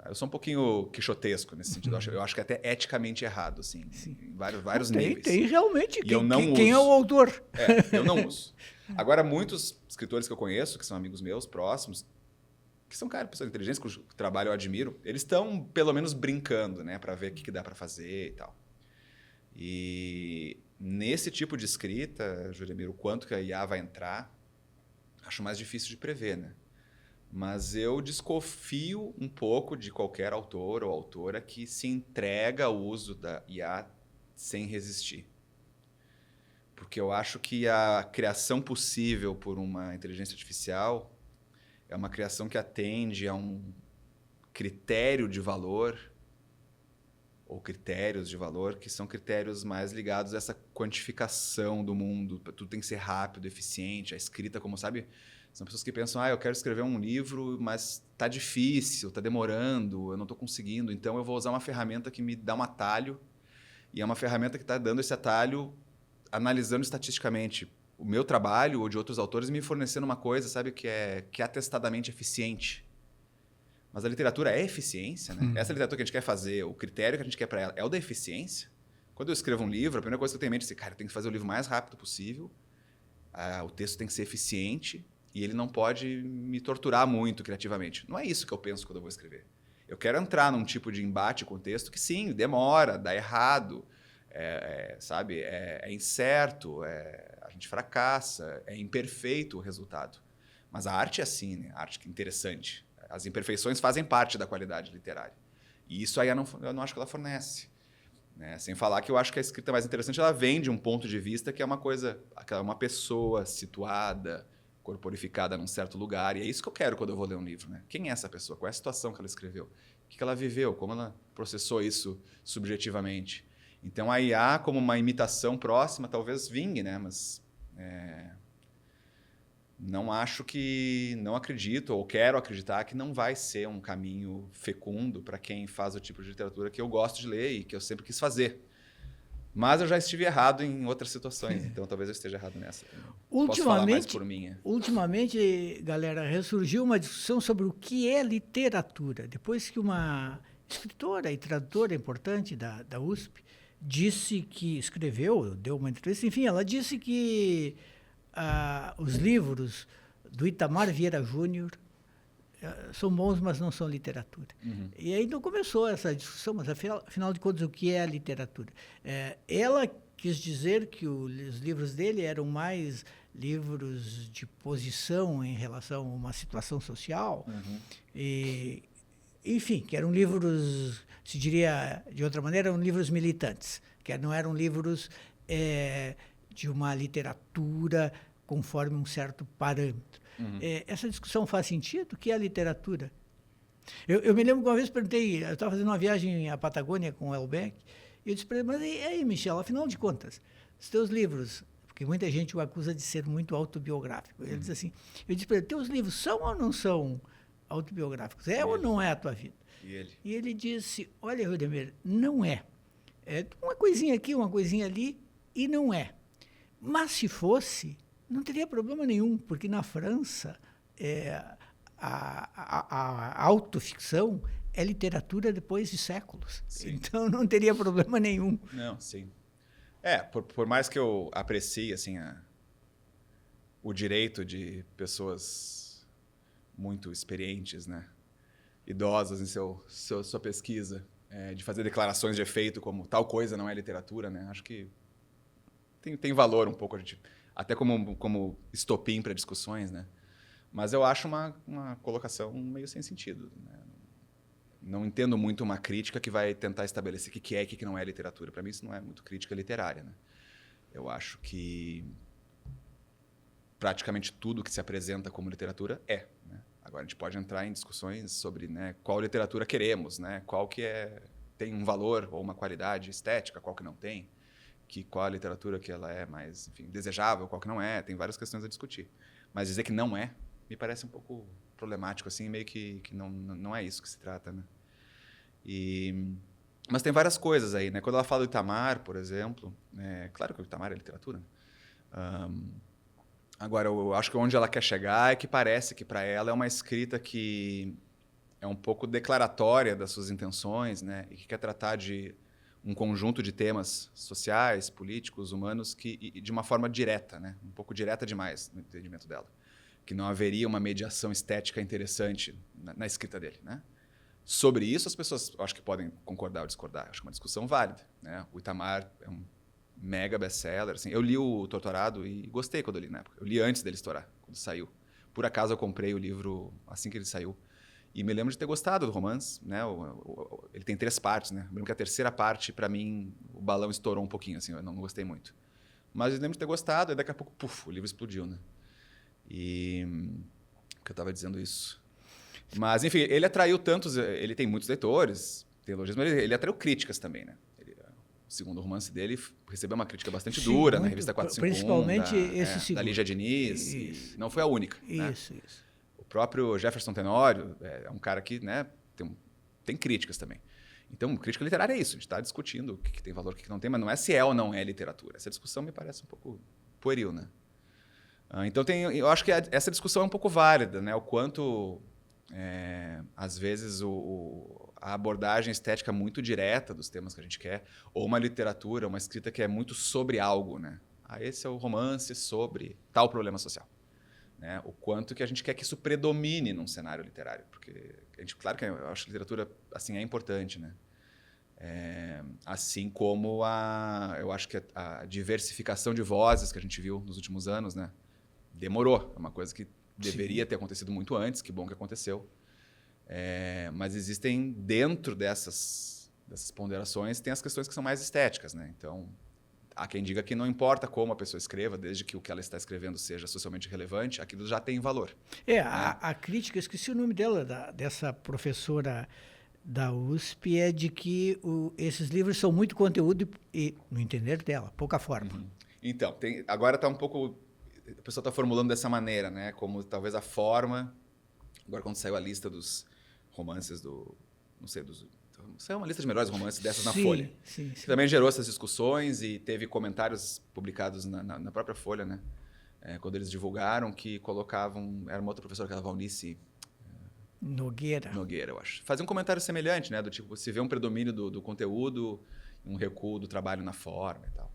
Eu sou um pouquinho quixotesco nesse sentido. Eu acho que é até eticamente errado, assim, em vários níveis. Tem realmente. E eu não uso. Quem é o autor? Eu não uso. Agora, muitos escritores que eu conheço, que são amigos meus, próximos, que são pessoas inteligentes, cujo trabalho eu admiro, eles estão, pelo menos, brincando, né, para ver o que dá para fazer e tal. E nesse tipo de escrita, Juremir, o quanto que a IA vai entrar, acho mais difícil de prever, né? Mas eu desconfio um pouco de qualquer autor ou autora que se entrega ao uso da IA sem resistir. Porque eu acho que a criação possível por uma inteligência artificial é uma criação que atende a um critério de valor ou critérios de valor que são critérios mais ligados a essa quantificação do mundo. Tudo tem que ser rápido, eficiente. A escrita, como sabe... São pessoas que pensam, eu quero escrever um livro, mas está difícil, está demorando, eu não estou conseguindo, então eu vou usar uma ferramenta que me dá um atalho, e é uma ferramenta que está dando esse atalho, analisando estatisticamente o meu trabalho ou de outros autores e me fornecendo uma coisa, sabe, que é atestadamente eficiente. Mas a literatura é eficiência, né? Essa literatura que a gente quer fazer, o critério que a gente quer para ela é o da eficiência. Quando eu escrevo um livro, a primeira coisa que eu tenho em mente é eu tenho que fazer o livro o mais rápido possível, o texto tem que ser eficiente, e ele não pode me torturar muito criativamente. Não é isso que eu penso quando eu vou escrever. Eu quero entrar num tipo de embate com o texto que, sim, demora, dá errado, sabe? É incerto, a gente fracassa, é imperfeito o resultado. Mas a arte é assim, né? A arte é interessante. As imperfeições fazem parte da qualidade literária. E isso aí eu não acho que ela fornece. Né? Sem falar que eu acho que a escrita mais interessante, ela vem de um ponto de vista que é uma coisa, uma pessoa situada, corporificada num certo lugar. E é isso que eu quero quando eu vou ler um livro, né? Quem é essa pessoa? Qual é a situação que ela escreveu? O que ela viveu? Como ela processou isso subjetivamente? Então, a IA, como uma imitação próxima, talvez vingue, né? Mas não acredito, ou quero acreditar que não vai ser um caminho fecundo para quem faz o tipo de literatura que eu gosto de ler e que eu sempre quis fazer. Mas eu já estive errado em outras situações, então talvez eu esteja errado nessa. Posso falar mais por mim. Ultimamente, galera, ressurgiu uma discussão sobre o que é literatura. Depois que uma escritora e tradutora importante da USP deu uma entrevista, enfim, ela disse que os livros do Itamar Vieira Júnior são bons, mas não são literatura. E aí então começou essa discussão, mas afinal de contas, o que é a literatura? Ela quis dizer que os livros dele eram mais livros de posição em relação a uma situação social, e, enfim, que eram livros, se diria de outra maneira, eram livros militantes, que não eram livros de uma literatura conforme um certo parâmetro. Essa discussão faz sentido? O que é a literatura? Eu me lembro que uma vez perguntei, eu estava fazendo uma viagem à Patagônia com o Elbeck, e eu disse para ele, mas e aí, Michel, afinal de contas, os teus livros, porque muita gente o acusa de ser muito autobiográfico, ele diz assim, eu disse para ele, teus livros são ou não são autobiográficos? É ou não é a tua vida? E ele disse, olha, Rudemir, não é. É uma coisinha aqui, uma coisinha ali, e não é. Mas se fosse, não teria problema nenhum, porque na França a autoficção é literatura depois de séculos. Sim. Então não teria problema nenhum. Não, sim. Por mais que eu aprecie assim, o direito de pessoas muito experientes, né, idosas em sua pesquisa, de fazer declarações de efeito como tal coisa não é literatura, né? Acho que tem valor um pouco, a gente, até como estopim para discussões, né? Mas eu acho uma colocação meio sem sentido, né? Não entendo muito uma crítica que vai tentar estabelecer o que é e o que não é literatura. Para mim, isso não é muito crítica literária, né? Eu acho que praticamente tudo que se apresenta como literatura é, né? Agora, a gente pode entrar em discussões sobre, né, qual literatura queremos, né? Qual que tem um valor ou uma qualidade estética, qual que não tem, qual a literatura que ela é mais, enfim, desejável, qual que não é. Tem várias questões a discutir. Mas dizer que não é, me parece um pouco problemático, assim, meio que não é isso que se trata, né? Mas tem várias coisas aí, né? Quando ela fala do Itamar, por exemplo, claro que o Itamar é literatura, né? Agora, eu acho que onde ela quer chegar é que parece que para ela é uma escrita que é um pouco declaratória das suas intenções, né? E que quer tratar de um conjunto de temas sociais, políticos, humanos, e de uma forma direta, né? Um pouco direta demais no entendimento dela. Que não haveria uma mediação estética interessante na escrita dele, né? Sobre isso, as pessoas, acho que podem concordar ou discordar. Acho que é uma discussão válida, né? O Itamar é um mega best-seller. Assim. Eu li o Torturado e gostei quando eu li na época. Eu li antes dele estourar, quando saiu. Por acaso, eu comprei o livro assim que ele saiu. E me lembro de ter gostado do romance, né? Ele tem 3 partes, né? Eu lembro que a terceira parte, para mim, o balão estourou um pouquinho, assim, eu não gostei muito. Mas eu lembro de ter gostado, e daqui a pouco, puf, o livro explodiu, né? Que eu estava dizendo isso. Mas, enfim, ele atraiu tantos... Ele tem muitos leitores, tem elogios, mas ele atraiu críticas também, né? O segundo romance dele recebeu uma crítica bastante dura na revista 451, principalmente esse segundo. Da Lígia Diniz. Não foi a única. Isso. O próprio Jefferson Tenório é um cara que, né, tem críticas também. Então, crítica literária é isso. A gente está discutindo o que tem valor, o que não tem, mas não é se é ou não é literatura. Essa discussão me parece um pouco pueril, né? Então, eu acho que essa discussão é um pouco válida, né? O quanto, às vezes, a abordagem estética muito direta dos temas que a gente quer, ou uma literatura, uma escrita que é muito sobre algo, né? Esse é o romance sobre tal problema social. Né? O quanto que a gente quer que isso predomine num cenário literário. Porque, claro que eu acho que a literatura assim, é importante, né? Assim como eu acho que a diversificação de vozes que a gente viu nos últimos anos, né? Demorou. É uma coisa que deveria ter acontecido muito antes, que bom que aconteceu. Mas existem, dentro dessas ponderações, tem as questões que são mais estéticas, né? Então, há quem diga que não importa como a pessoa escreva, desde que o que ela está escrevendo seja socialmente relevante, aquilo já tem valor. A crítica, esqueci o nome dela, dessa professora da USP, é de que esses livros são muito conteúdo e, no entender dela, pouca forma. Uhum. Então, agora está um pouco... A pessoa está formulando dessa maneira, né? Como talvez a forma... Agora, quando saiu a lista dos romances saiu uma lista de melhores romances dessas na Folha. Sim. Também gerou essas discussões e teve comentários publicados na própria Folha, né? Quando eles divulgaram, que colocavam... Era uma outra professora, que era a Valnice Nogueira, eu acho. Fazia um comentário semelhante, né? Do tipo, se vê um predomínio do conteúdo, um recuo do trabalho na forma e tal.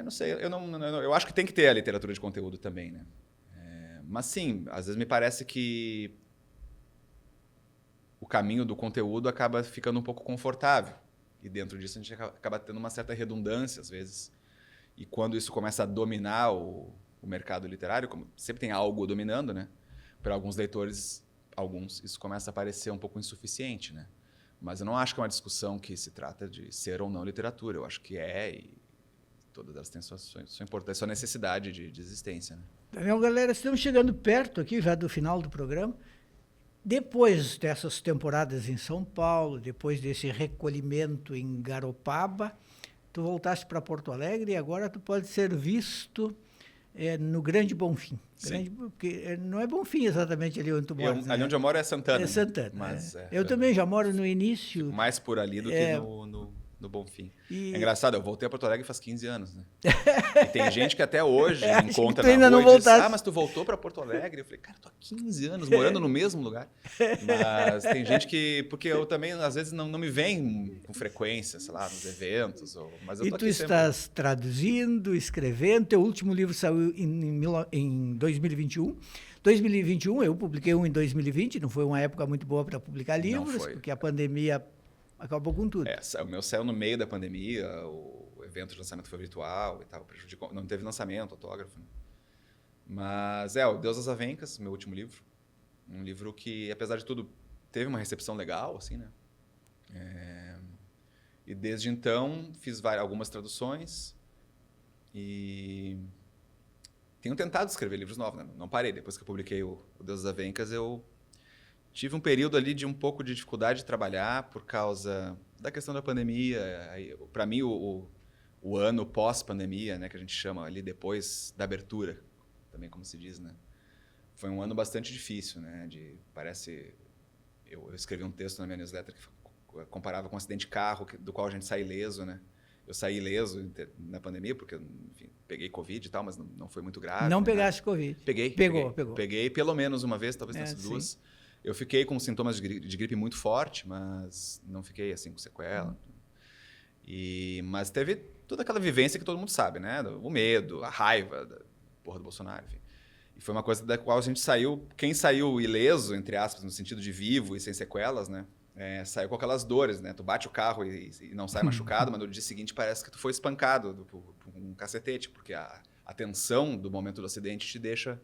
Não sei, eu acho que tem que ter a literatura de conteúdo também, né? Mas sim, às vezes me parece que o caminho do conteúdo acaba ficando um pouco confortável. E dentro disso a gente acaba tendo uma certa redundância, às vezes. E quando isso começa a dominar o mercado literário, como sempre tem algo dominando, né? Para alguns leitores, isso começa a parecer um pouco insuficiente, né? Mas eu não acho que é uma discussão que se trata de ser ou não literatura. Eu acho que e todas elas têm sua importância, sua necessidade de existência, né? Daniel, galera, estamos chegando perto aqui já do final do programa. Depois dessas temporadas em São Paulo, depois desse recolhimento em Garopaba, tu voltaste para Porto Alegre e agora tu pode ser visto no Grande Bonfim. Porque não é Bonfim exatamente ali onde tu mora. Ali onde eu moro é Santana. É Santana. Mas, eu também já moro no início. Mais por ali do que no Bonfim. É engraçado, eu voltei a Porto Alegre faz 15 anos, né? E tem gente que até hoje me encontra na rua e diz, mas tu voltou para Porto Alegre? Eu falei, cara, tô há 15 anos morando no mesmo lugar. Mas tem gente que... Porque eu também, às vezes, não me vem com frequência, sei lá, nos eventos. Mas eu tô aqui tu estás traduzindo, escrevendo. Teu último livro saiu em 2021. 2021, eu publiquei um em 2020. Não foi uma época muito boa para publicar livros, porque a pandemia... acabou com tudo. O meu saiu no meio da pandemia, o evento de lançamento foi virtual e tal, prejudicou, não teve lançamento, autógrafo. Né? Mas o Deus das Avencas, meu último livro. Um livro que, apesar de tudo, teve uma recepção legal, assim, né? E desde então fiz algumas traduções e tenho tentado escrever livros novos, né? Não parei. Depois que eu publiquei o Deus das Avencas, eu tive um período ali de um pouco de dificuldade de trabalhar por causa da questão da pandemia. Para mim, o ano pós-pandemia, né, que a gente chama ali depois da abertura, também como se diz, né, foi um ano bastante difícil, né? Eu escrevi um texto na minha newsletter que comparava com um acidente de carro do qual a gente sai ileso, né? Eu saí ileso na pandemia porque, enfim, peguei Covid e tal, mas não foi muito grave. Não pegaste Covid? Pegou. Peguei pelo menos uma vez, talvez tenha sido duas. Eu fiquei com sintomas de gripe muito forte, mas não fiquei assim com sequela. Mas teve toda aquela vivência que todo mundo sabe, né? O medo, a raiva da porra do Bolsonaro, enfim. E foi uma coisa da qual a gente saiu... Quem saiu ileso, entre aspas, no sentido de vivo e sem sequelas, né? Saiu com aquelas dores, né? Tu bate o carro e não sai machucado, mas no dia seguinte parece que tu foi espancado por um cacetete, porque a tensão do momento do acidente te deixa...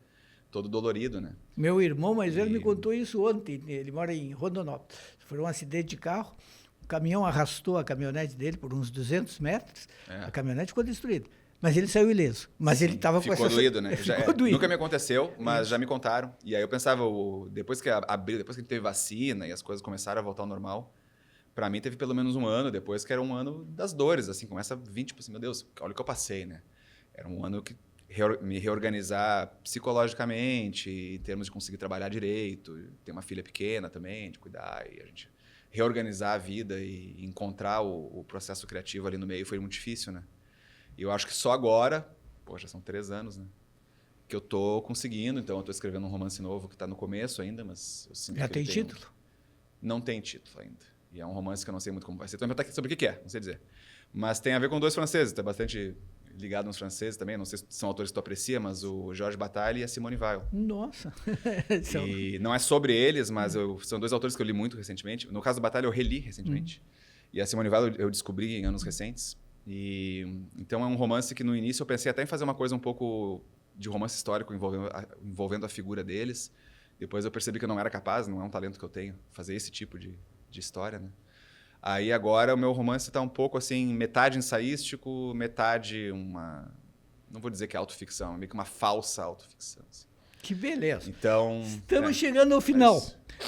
todo dolorido, né? Meu irmão mais velho me contou isso ontem. Ele mora em Rondonópolis. Foi um acidente de carro. O caminhão arrastou a caminhonete dele por uns 200 metros. A caminhonete ficou destruída. Mas ele saiu ileso. Mas ele estava com essa... Ficou doído, né? Doído. Nunca me aconteceu, mas já me contaram. E aí eu pensava, depois que teve vacina e as coisas começaram a voltar ao normal, para mim teve pelo menos um ano depois, que era um ano das dores, assim, começa a vir, tipo assim, meu Deus, olha o que eu passei, né? Era um ano que me reorganizar psicologicamente, em termos de conseguir trabalhar direito, ter uma filha pequena também, de cuidar, e a gente reorganizar a vida e encontrar o processo criativo ali no meio foi muito difícil, né? E eu acho que só agora, já são 3 anos, né? Que eu tô conseguindo, então eu tô escrevendo um romance novo que tá no começo ainda, mas eu sinto Já que tem título? Não tem título ainda. E é um romance que eu não sei muito como vai ser. Então, eu vou perguntar sobre o que é, não sei dizer. Mas tem a ver com 2 franceses, tá bastante... ligado nos franceses também, não sei se são autores que tu aprecia, mas o Georges Bataille e a Simone Weil. Nossa! E não é sobre eles, mas são 2 autores que eu li muito recentemente. No caso do Bataille, eu reli recentemente. E a Simone Weil eu descobri em anos recentes. Então é um romance que no início eu pensei até em fazer uma coisa um pouco de romance histórico envolvendo a figura deles. Depois eu percebi que eu não era capaz, não é um talento que eu tenho, fazer esse tipo de história, né? Aí agora o meu romance está um pouco assim, metade ensaístico, metade uma... Não vou dizer que é autoficção, é meio que uma falsa autoficção. Assim. Que beleza. Então... Estamos chegando ao final.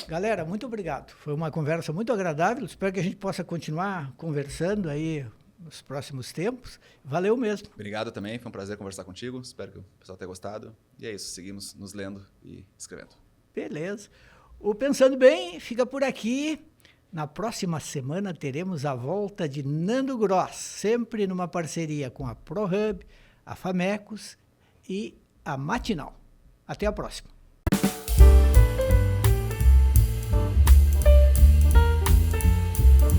Galera, muito obrigado. Foi uma conversa muito agradável. Espero que a gente possa continuar conversando aí nos próximos tempos. Valeu mesmo. Obrigado também, foi um prazer conversar contigo. Espero que o pessoal tenha gostado. E é isso, seguimos nos lendo e escrevendo. Beleza. O Pensando Bem fica por aqui. Na próxima semana teremos a volta de Nando Gross, sempre numa parceria com a ProHub, a Famecos e a Matinal. Até a próxima.